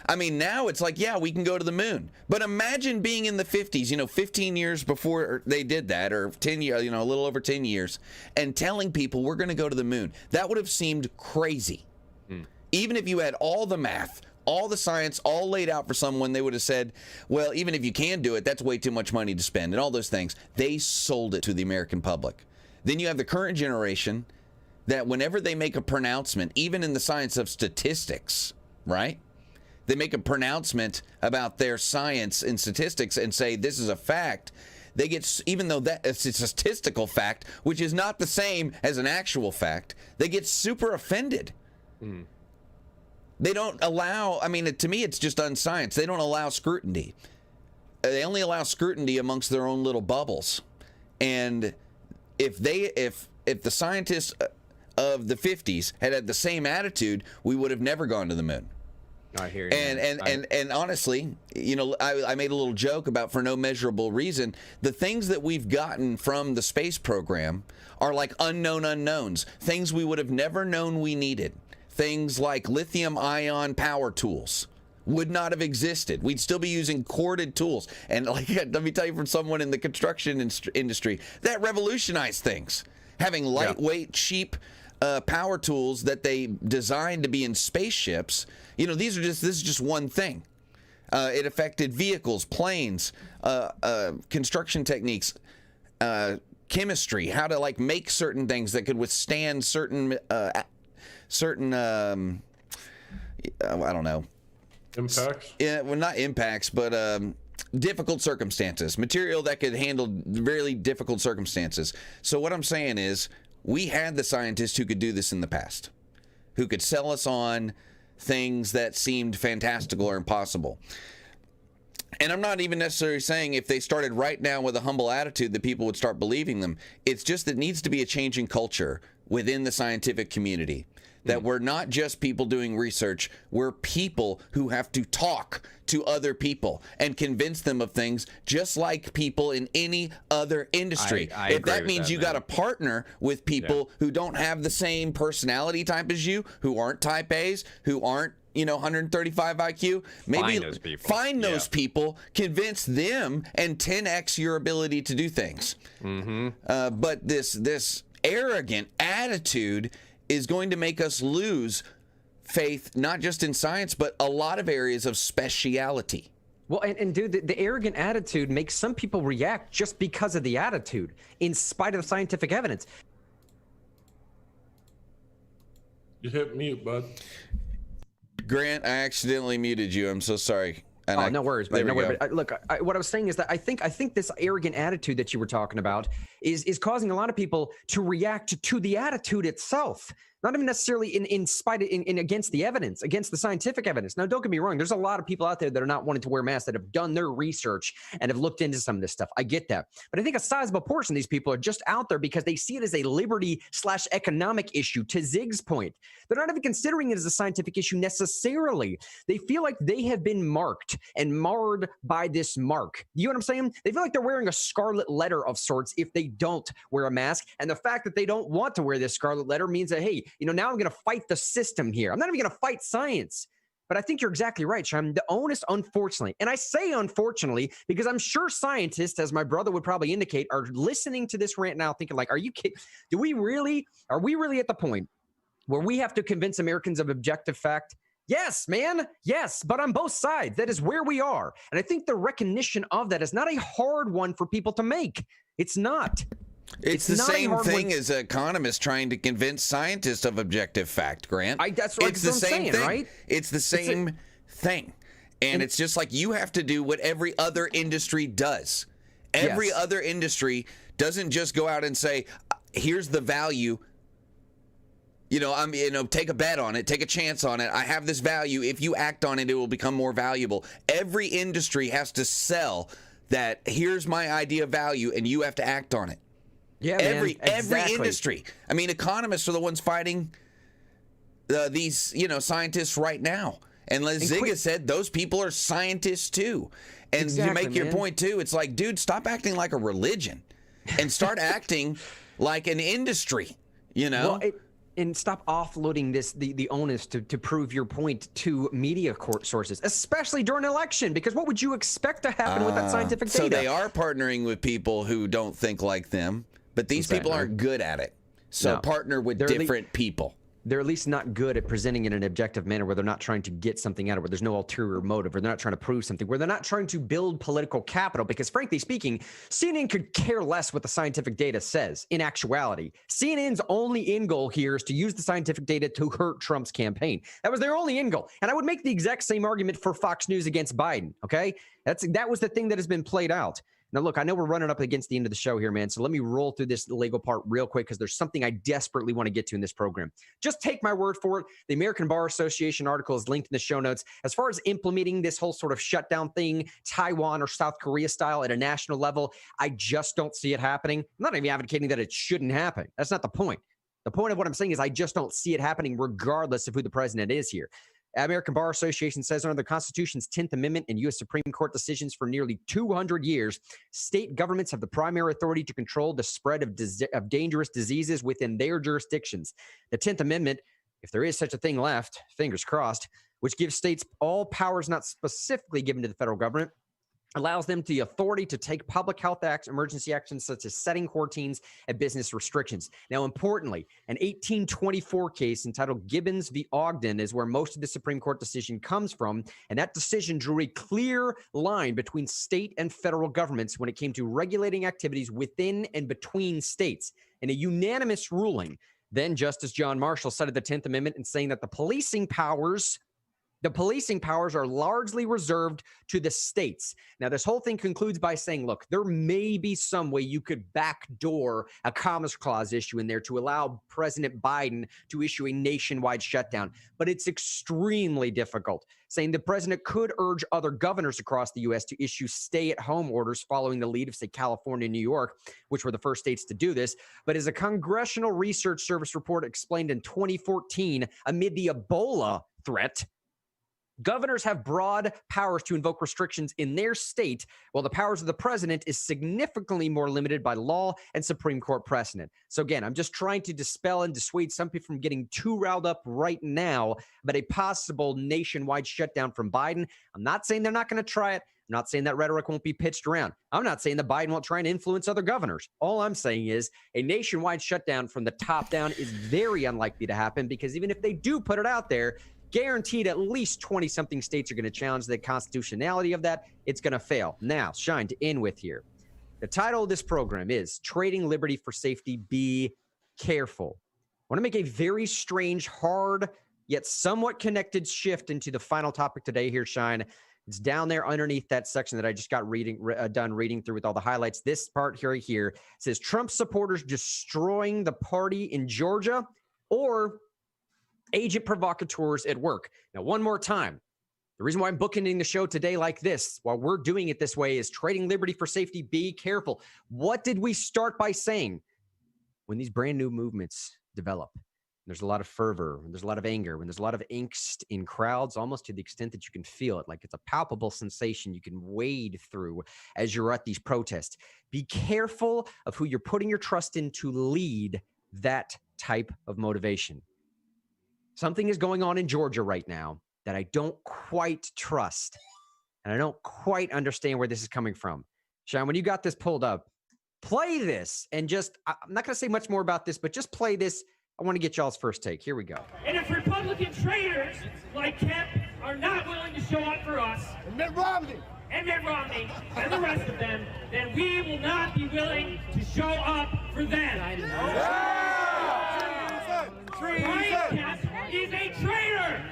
I mean, now it's like, yeah, we can go to the moon. But imagine being in the 50s, 15 years before they did that, or 10 years, a little over 10 years, and telling people we're going to go to the moon. That would have seemed crazy. Even if you had all the math, all the science, all laid out for someone, they would have said, well, even if you can do it, that's way too much money to spend, and all those things. They sold it to the American public. Then you have the current generation that whenever they make a pronouncement, even in the science of statistics, right? They make a pronouncement about their science and statistics and say this is a fact. They get, even though that it's a statistical fact, which is not the same as an actual fact, they get super offended. They don't allow, I mean, to me, it's just unscience. They don't allow scrutiny. They only allow scrutiny amongst their own little bubbles. And if the scientists of the 50s had the same attitude, we would have never gone to the moon. I hear you. And honestly, you know, I made a little joke about, for no measurable reason, the things that we've gotten from the space program are like unknown unknowns, things we would have never known we needed. Things like lithium ion power tools would not have existed. We'd still be using corded tools. And like, let me tell you, from someone in the construction industry, that revolutionized things. Having lightweight, cheap power tools that they designed to be in spaceships. You know, this is just one thing. It affected vehicles, planes, construction techniques, chemistry, how to like make certain things that could withstand certain I don't know. Impacts? Yeah, well, not impacts, but difficult circumstances. Material that could handle really difficult circumstances. So what I'm saying is, we had the scientists who could do this in the past, who could sell us on things that seemed fantastical or impossible. And I'm not even necessarily saying if they started right now with a humble attitude that people would start believing them. It's just that it needs to be a change in culture within the scientific community. That we're not just people doing research, we're people who have to talk to other people and convince them of things, just like people in any other industry. I if agree that with means that, you man. got to partner with people who don't have the same personality type as you, who aren't type A's, who aren't, you know, 135 IQ, maybe find those people, convince them, and 10x your ability to do things. But this arrogant attitude is going to make us lose faith, not just in science, but a lot of areas of speciality. Well, and dude, the arrogant attitude makes some people react just because of the attitude, in spite of the scientific evidence. You hit mute, bud. Grant, I accidentally muted you. I'm so sorry. And No worries, there but we no go. worries. But, look, what I was saying is that I think this arrogant attitude that you were talking about is causing a lot of people to react to the attitude itself. Not even necessarily in spite of, in against the evidence, against the scientific evidence. Now, don't get me wrong. There's a lot of people out there that are not wanting to wear masks, that have done their research and have looked into some of this stuff. I get that. But I think a sizable portion of these people are just out there because they see it as a liberty/economic issue. To Zig's point, they're not even considering it as a scientific issue necessarily. They feel like they have been marked and marred by this mark. You know what I'm saying? They feel like they're wearing a scarlet letter of sorts if they don't wear a mask. And the fact that they don't want to wear this scarlet letter means that, hey, you know, now I'm going to fight the system here. I'm not even going to fight science. But I think you're exactly right, Sean. The onus, unfortunately, and I say unfortunately because I'm sure scientists, as my brother would probably indicate, are listening to this rant now thinking like, are you kidding? Are we really at the point where we have to convince Americans of objective fact? Yes, man. Yes, but on both sides. That is where we are. And I think the recognition of that is not a hard one for people to make. It's not. It's the same thing as economists trying to convince scientists of objective fact, Grant. That's what it's the same saying, thing. Right? It's the same thing. And it's just like you have to do what every other industry does. Every other industry doesn't just go out and say, here's the value. Take a bet on it, take a chance on it. I have this value. If you act on it, it will become more valuable. Every industry has to sell that. Here's my idea of value, and you have to act on it. Yeah, every exactly. industry. I mean, economists are the ones fighting these, scientists right now. And as Zig said, those people are scientists too. And exactly, you make your point too. It's like, dude, stop acting like a religion and start acting like an industry. Well, and stop offloading the onus to prove your point to media sources, especially during an election, because what would you expect to happen with that scientific data? So they are partnering with people who don't think like them, but these people aren't good at it. So partner with different people. They're at least not good at presenting it in an objective manner where they're not trying to get something out of it, where there's no ulterior motive, or they're not trying to prove something, where they're not trying to build political capital. Because frankly speaking, CNN could care less what the scientific data says in actuality. CNN's only end goal here is to use the scientific data to hurt Trump's campaign. That was their only end goal. And I would make the exact same argument for Fox News against Biden, okay? That was the thing that has been played out. Now, look, I know we're running up against the end of the show here, man, so let me roll through this legal part real quick because there's something I desperately want to get to in this program. Just take my word for it. The American Bar Association article is linked in the show notes. As far as implementing this whole sort of shutdown thing, Taiwan or South Korea style at a national level, I just don't see it happening. I'm not even advocating that it shouldn't happen. That's not the point. The point of what I'm saying is I just don't see it happening regardless of who the president is here. American Bar Association says under the Constitution's 10th Amendment and U.S. Supreme Court decisions for nearly 200 years, state governments have the primary authority to control the spread of dangerous diseases within their jurisdictions. The 10th Amendment, if there is such a thing left, fingers crossed, which gives states all powers not specifically given to the federal government, allows them the authority to take public health emergency actions such as setting quarantines and business restrictions. Now, importantly, an 1824 case entitled Gibbons v. Ogden is where most of the Supreme Court decision comes from, and that decision drew a clear line between state and federal governments when it came to regulating activities within and between states. In a unanimous ruling, then Justice John Marshall cited the 10th Amendment in saying that the policing powers are largely reserved to the states. Now, this whole thing concludes by saying, look, there may be some way you could backdoor a Commerce Clause issue in there to allow President Biden to issue a nationwide shutdown, but it's extremely difficult, saying the president could urge other governors across the U.S. to issue stay-at-home orders following the lead of, say, California and New York, which were the first states to do this. But as a Congressional Research Service report explained in 2014, amid the Ebola threat, governors have broad powers to invoke restrictions in their state, while the powers of the president is significantly more limited by law and Supreme Court precedent. So again, I'm just trying to dispel and dissuade some people from getting too riled up right now about a possible nationwide shutdown from Biden. I'm not saying they're not going to try it. I'm not saying that rhetoric won't be pitched around. I'm not saying that Biden won't try and influence other governors. All I'm saying is a nationwide shutdown from the top down is very unlikely to happen, because even if they do put it out there, guaranteed at least 20-something states are going to challenge the constitutionality of that. It's going to fail. Now, Shine, to end with here. The title of this program is Trading Liberty for Safety. Be careful. I want to make a very strange, hard, yet somewhat connected shift into the final topic today here, Shine. It's down there underneath that section that I just got done reading through with all the highlights. This part here says Trump supporters destroying the party in Georgia, or agent provocateurs at work. Now, one more time, the reason why I'm bookending the show today like this, while we're doing it this way, is trading liberty for safety. Be careful. What did we start by saying? When these brand new movements develop, there's a lot of fervor, when there's a lot of anger, when there's a lot of angst in crowds, almost to the extent that you can feel it, like it's a palpable sensation you can wade through as you're at these protests. Be careful of who you're putting your trust in to lead that type of motivation. Something is going on in Georgia right now that I don't quite trust, and I don't quite understand where this is coming from. Sean, when you got this pulled up, play this, and just, I'm not going to say much more about this, but just play this. I want to get y'all's first take. Here we go. And if Republican traitors like Kemp are not willing to show up for us, and Mitt Romney, and the rest of them, then we will not be willing to show up for them. Brian Kemp is a traitor!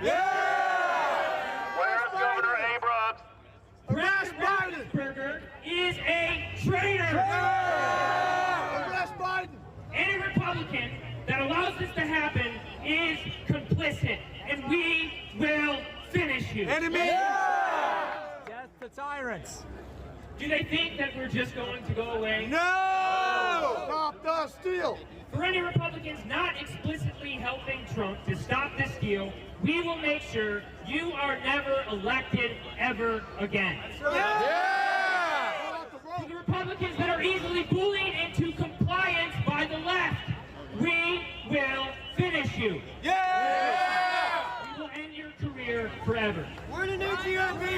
Where's Governor Abrams? Brad Raffensperger is a traitor! Arrest Biden! Any Republican that allows this to happen is complicit, and we will finish you. Enemy! Death to tyrants! Do they think that we're just going to go away? No! Stop the steal! For any Republicans not explicitly helping Trump to stop this deal, we will make sure you are never elected ever again. Yeah! For the Republicans that are easily bullied into compliance by the left, we will finish you. Yeah! We will end your career forever. We're the new GOP!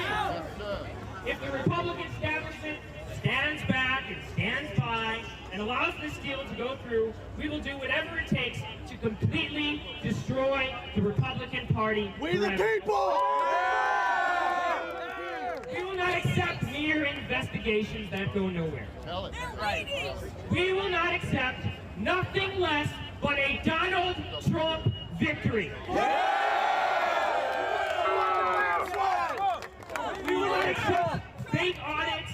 If the Republican establishment stands back and stands by and allows this deal to go through, we will do whatever it takes to completely destroy the Republican Party. We the people! We will not accept mere investigations that go nowhere. We will not accept nothing less but a Donald Trump victory. We will not accept fake audits,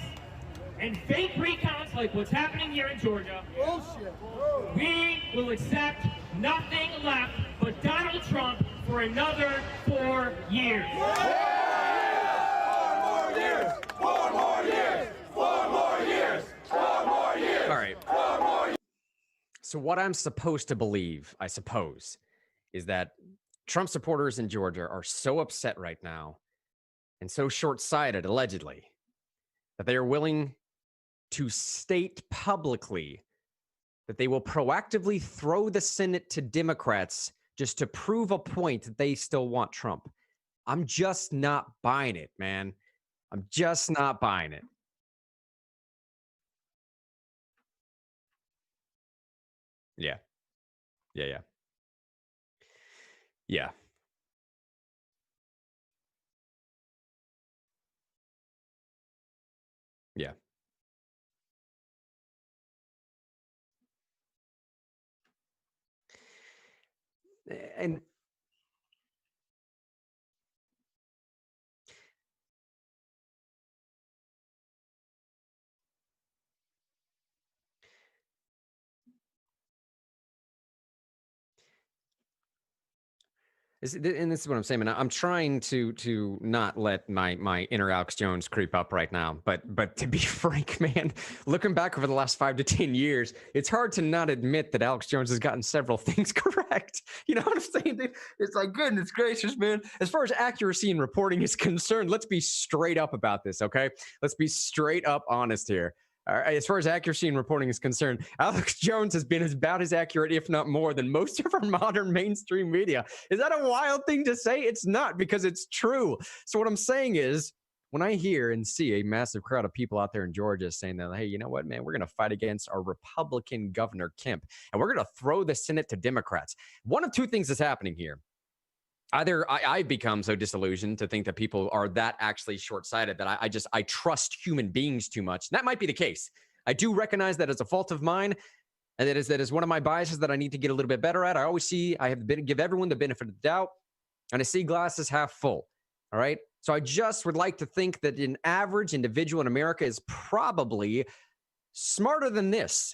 and fake recounts like what's happening here in Georgia, we will accept nothing left but Donald Trump for another 4 years. 4 more years! 4 more years! 4 more years! 4 more years! All right. 4 more years! So what I'm supposed to believe, I suppose, is that Trump supporters in Georgia are so upset right now and so short-sighted, allegedly, that they are willing to state publicly that they will proactively throw the Senate to Democrats just to prove a point that they still want Trump. I'm just not buying it, man. I'm just not buying it. Yeah. Yeah. Yeah. Yeah. And this is what I'm saying, man. I'm trying to not let my inner Alex Jones creep up right now. But to be frank, man, looking back over the last 5 to 10 years, it's hard to not admit that Alex Jones has gotten several things correct. You know what I'm saying? Dude? It's like, goodness gracious, man. As far as accuracy in reporting is concerned, let's be straight up about this, okay? Let's be straight up honest here. As far as accuracy in reporting is concerned, Alex Jones has been about as accurate, if not more, than most of our modern mainstream media. Is that a wild thing to say? It's not, because it's true. So what I'm saying is, when I hear and see a massive crowd of people out there in Georgia saying that, hey, you know what, man, we're going to fight against our Republican Governor Kemp, and we're going to throw the Senate to Democrats. One of two things is happening here. Either I've become so disillusioned to think that people are that actually short-sighted that I trust human beings too much. And that might be the case. I do recognize that as a fault of mine, and that is one of my biases that I need to get a little bit better at. I always give everyone the benefit of the doubt, and I see glasses half full. All right. So I just would like to think that an average individual in America is probably smarter than this.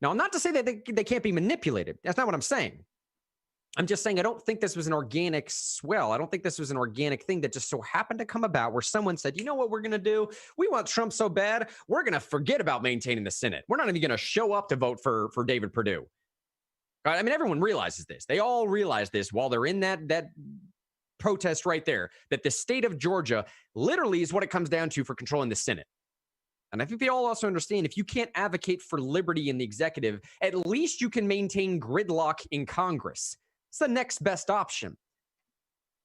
Now, I'm not to say that they can't be manipulated. That's not what I'm saying. I'm just saying I don't think this was an organic swell. I don't think this was an organic thing that just so happened to come about where someone said, you know what we're going to do? We want Trump so bad, we're going to forget about maintaining the Senate. We're not even going to show up to vote for David Perdue. I mean, everyone realizes this. They all realize this while they're in that protest right there, that the state of Georgia literally is what it comes down to for controlling the Senate. And I think they all also understand if you can't advocate for liberty in the executive, at least you can maintain gridlock in Congress. It's the next best option.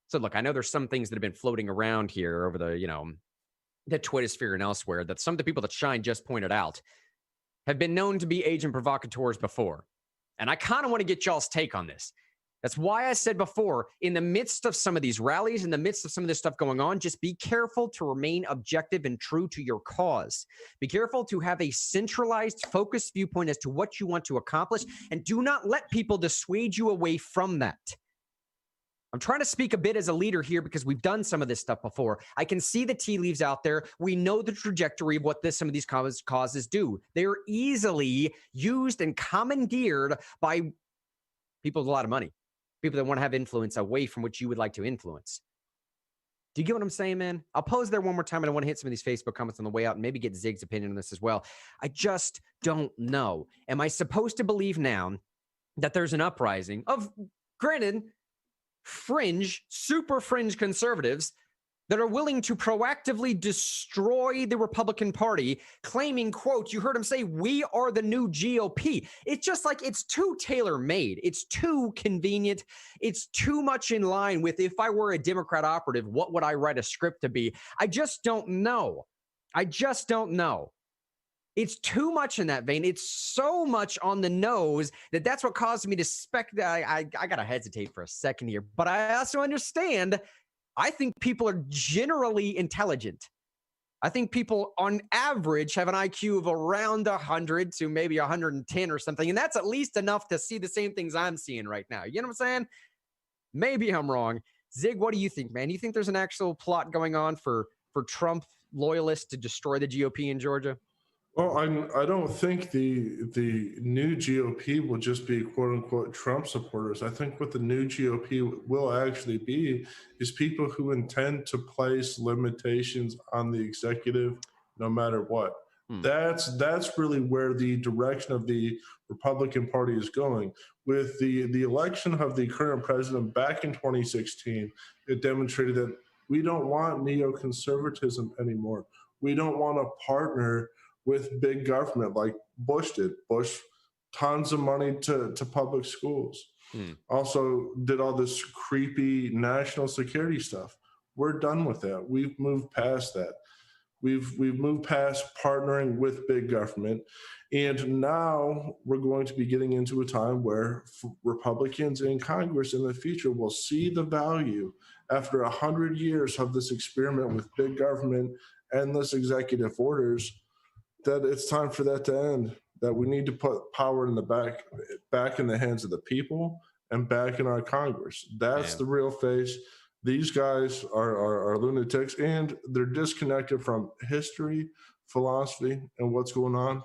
So look, I know there's some things that have been floating around here over the Twitter sphere and elsewhere that some of the people that Shine just pointed out have been known to be agent provocateurs before. And I kind of want to get y'all's take on this. That's why I said before, in the midst of some of these rallies, in the midst of some of this stuff going on, just be careful to remain objective and true to your cause. Be careful to have a centralized, focused viewpoint as to what you want to accomplish, and do not let people dissuade you away from that. I'm trying to speak a bit as a leader here because we've done some of this stuff before. I can see the tea leaves out there. We know the trajectory of what some of these causes do. They're easily used and commandeered by people with a lot of money. People that want to have influence away from what you would like to influence. Do you get what I'm saying, man? I'll pause there one more time, and I want to hit some of these Facebook comments on the way out and maybe get Zig's opinion on this as well. I just don't know. Am I supposed to believe now that there's an uprising of, granted, fringe, super fringe conservatives that are willing to proactively destroy the Republican Party, claiming, quote, you heard him say, we are the new GOP. It's just like, it's too tailor-made. It's too convenient. It's too much in line with, if I were a Democrat operative, what would I write a script to be? I just don't know. I just don't know. It's too much in that vein. It's so much on the nose that that's what caused me to I got to hesitate for a second here. But I also understand, I think people are generally intelligent. I think people on average have an IQ of around 100 to maybe 110 or something. And that's at least enough to see the same things I'm seeing right now. You know what I'm saying? Maybe I'm wrong. Zig, what do you think, man? You think there's an actual plot going on for Trump loyalists to destroy the GOP in Georgia? Well, I don't think the new GOP will just be quote unquote Trump supporters. I think what the new GOP will actually be is people who intend to place limitations on the executive no matter what. That's really where the direction of the Republican Party is going. With the election of the current president back in 2016, it demonstrated that we don't want neoconservatism anymore. We don't want to partner with big government like Bush did. Bush, tons of money to public schools. Also did all this creepy national security stuff. We're done with that. We've moved past that. We've moved past partnering with big government. And now we're going to be getting into a time where Republicans in Congress in the future will see the value after 100 years of this experiment with big government, endless executive orders, that it's time for that to end, that we need to put power in the back in the hands of the people and back in our Congress. That's the real face. These guys are lunatics, and they're disconnected from history, philosophy, and what's going on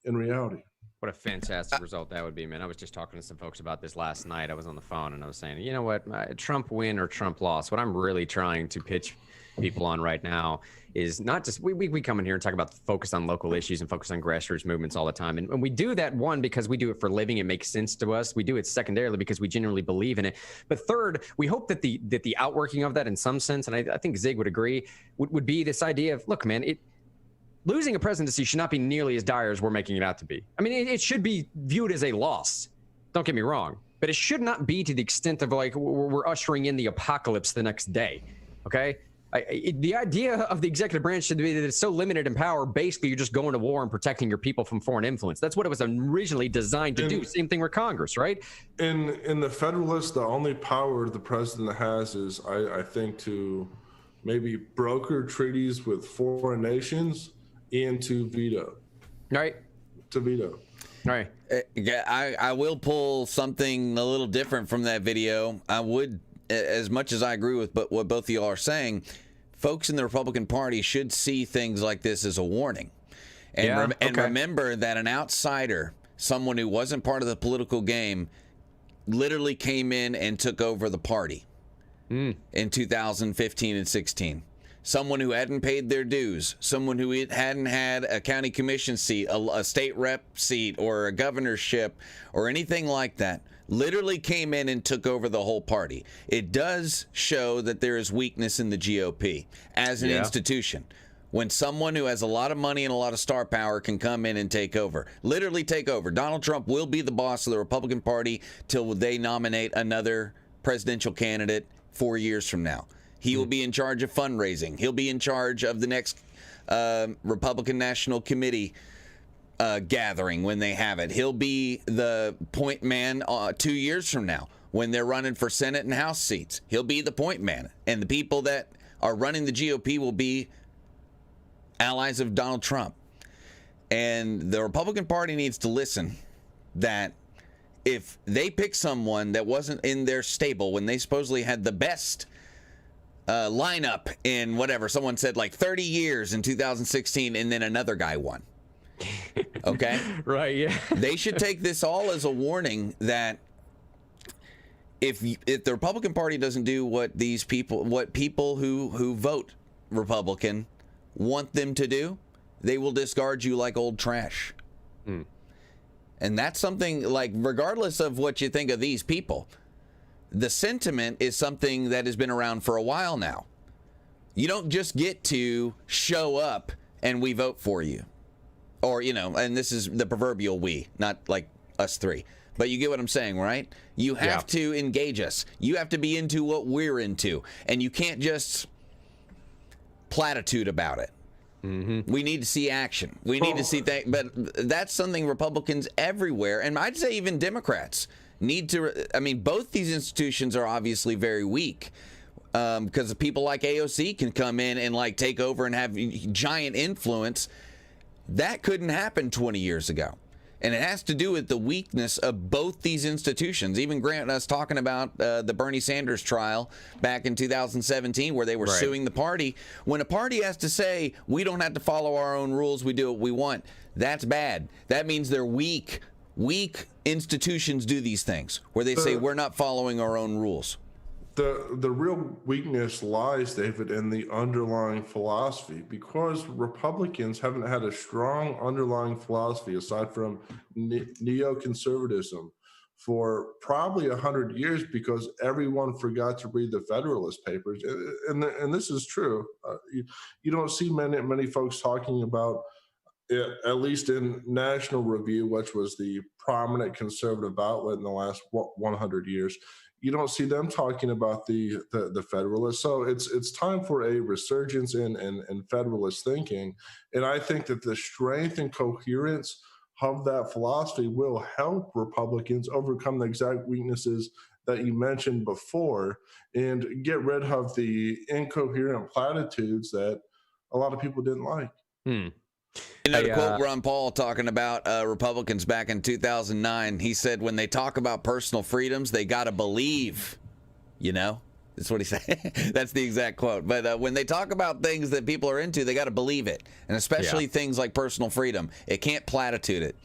in reality. What a fantastic result that would be, man. I was just talking to some folks about this last night. I was on the phone, and I was saying, you know what, Trump win or Trump loss, what I'm really trying to pitch people on right now is not just we come in here and talk about focus on local issues and focus on grassroots movements all the time, and we do that, one, because we do it for a living. It makes sense to us. We do it secondarily because we genuinely believe in it, but third, we hope that the outworking of that in some sense, and I think Zig would agree, would be this idea of, look, man, losing a presidency should not be nearly as dire as we're making it out to be. I mean, it should be viewed as a loss, don't get me wrong, but it should not be to the extent of like we're ushering in the apocalypse the next day. Okay, the idea of the executive branch should be that it's so limited in power, basically you're just going to war and protecting your people from foreign influence. That's what it was originally designed to do. Same thing with Congress, right? In the Federalist, the only power the president has is, I think, to maybe broker treaties with foreign nations and to veto. Right. To veto. All right. Yeah, I will pull something a little different from that video. I would, as much as I agree with what both of y'all are saying, folks in the Republican Party should see things like this as a warning. And, and remember that an outsider, someone who wasn't part of the political game, literally came in and took over the party in 2015 and 16. Someone who hadn't paid their dues, someone who hadn't had a county commission seat, a state rep seat, or a governorship, or anything like that, literally came in and took over the whole party. It does show that there is weakness in the GOP as an institution. When someone who has a lot of money and a lot of star power can come in and take over, literally take over. Donald Trump will be the boss of the Republican Party till they nominate another presidential candidate 4 years from now. He will be in charge of fundraising. He'll be in charge of the next Republican National Committee gathering when they have it. He'll be the point man 2 years from now when they're running for Senate and House seats. He'll be the point man. And the people that are running the GOP will be allies of Donald Trump. And the Republican Party needs to listen that if they pick someone that wasn't in their stable when they supposedly had the best lineup in whatever, someone said like 30 years in 2016, and then another guy won. Okay? Right, yeah. They should take this all as a warning that if the Republican Party doesn't do what people who vote Republican want them to do, they will discard you like old trash. And that's something, like, regardless of what you think of these people, the sentiment is something that has been around for a while now. You don't just get to show up and we vote for you. Or, you know, and this is the proverbial we, not like us three. But you get what I'm saying, right? You have to engage us. You have to be into what we're into. And you can't just platitude about it. We need to see action. We need to see things. But that's something Republicans everywhere, and I'd say even Democrats, need to. I mean, both these institutions are obviously very weak because people like AOC can come in and like take over and have giant influence. That couldn't happen 20 years ago. And it has to do with the weakness of both these institutions. Even Grant and us talking about the Bernie Sanders trial back in 2017 where they were suing the party. When a party has to say, we don't have to follow our own rules, we do what we want, that's bad. That means they're weak. Weak institutions do these things where they say, we're not following our own rules. The real weakness lies, David, in the underlying philosophy, because Republicans haven't had a strong underlying philosophy aside from neoconservatism for probably 100 years, because everyone forgot to read the Federalist Papers, and this is true. You don't see many folks talking about, at least in National Review, which was the prominent conservative outlet in the last 100 years. You don't see them talking about the Federalists. So it's time for a resurgence in Federalist thinking. And I think that the strength and coherence of that philosophy will help Republicans overcome the exact weaknesses that you mentioned before and get rid of the incoherent platitudes that a lot of people didn't like. You know, to quote Ron Paul talking about Republicans back in 2009, he said, when they talk about personal freedoms, they got to believe, you know? That's what he said. That's the exact quote. But when they talk about things that people are into, they got to believe it. And especially things like personal freedom. It can't platitude it.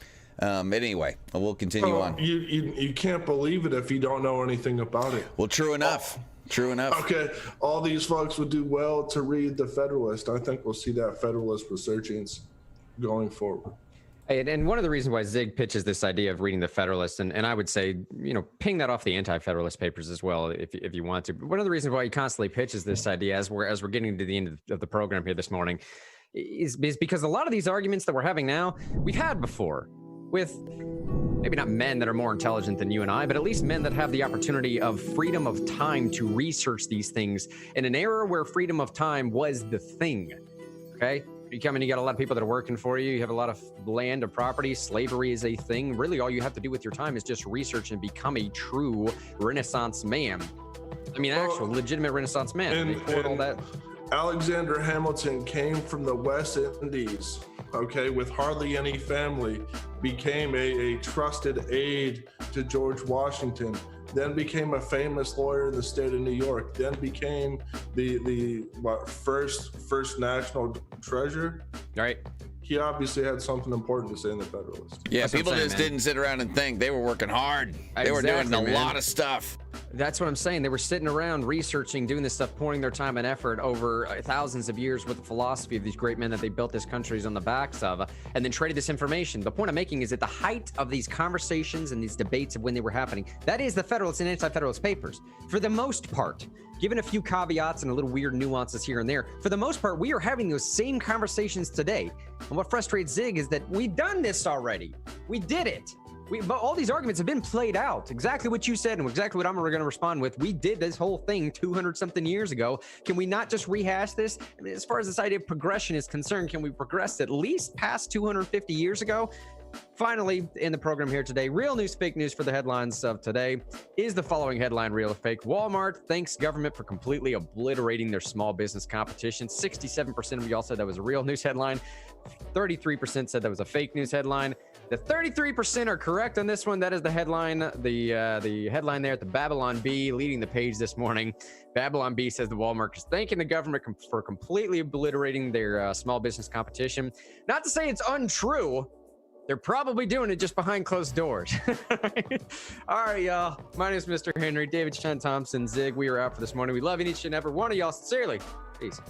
Anyway, we'll continue on. You can't believe it if you don't know anything about it. Well, true enough. True enough. Okay, all these folks would do well to read the Federalist. I think we'll see that Federalist resurgence going forward. And one of the reasons why Zig pitches this idea of reading the Federalist, and I would say, you know, ping that off the anti-Federalist papers as well, if you want to. But one of the reasons why he constantly pitches this idea as we're getting to the end of the program here this morning is because a lot of these arguments that we're having now, we've had before with maybe not men that are more intelligent than you and I, but at least men that have the opportunity of freedom of time to research these things in an era where freedom of time was the thing. Okay? You come in, you got a lot of people that are working for you. You have a lot of land or property. Slavery is a thing. Really, all you have to do with your time is just research and become a true Renaissance man. I mean, actual, legitimate Renaissance man. And all that. Alexander Hamilton came from the West Indies, okay, with hardly any family, became a trusted aide to George Washington, then became a famous lawyer in the state of New York, then became the first national treasurer. Right. He obviously had something important to say in the Federalist. Yeah, that's people just didn't sit around and think. They were working hard. They were doing a lot of stuff. That's what I'm saying. They were sitting around researching, doing this stuff, pouring their time and effort over thousands of years with the philosophy of these great men that they built this country on the backs of, and then traded this information. The point I'm making is at the height of these conversations and these debates of when they were happening, that is the Federalist and Anti-Federalist Papers. For the most part, given a few caveats and a little weird nuances here and there, for the most part, we are having those same conversations today. And what frustrates Zig is that we've done this already. We did it. But all these arguments have been played out. Exactly what you said and exactly what I'm going to respond with. We did this whole thing 200-something years ago. Can we not just rehash this? I mean, as far as this idea of progression is concerned, can we progress at least past 250 years ago? Finally, in the program here today, real news, fake news for the headlines of today is the following headline, real or fake. Walmart thanks government for completely obliterating their small business competition. 67% of y'all said that was a real news headline. 33% said that was a fake news headline. The 33% are correct on this one. That is the headline. The headline there at the Babylon Bee leading the page this morning. Babylon Bee says the Walmart is thanking the government for completely obliterating their small business competition. Not to say it's untrue. They're probably doing it just behind closed doors. All right, y'all. My name is Mr. Henry. David Sean Thompson, Zig. We are out for this morning. We love each and every one of y'all sincerely. Peace.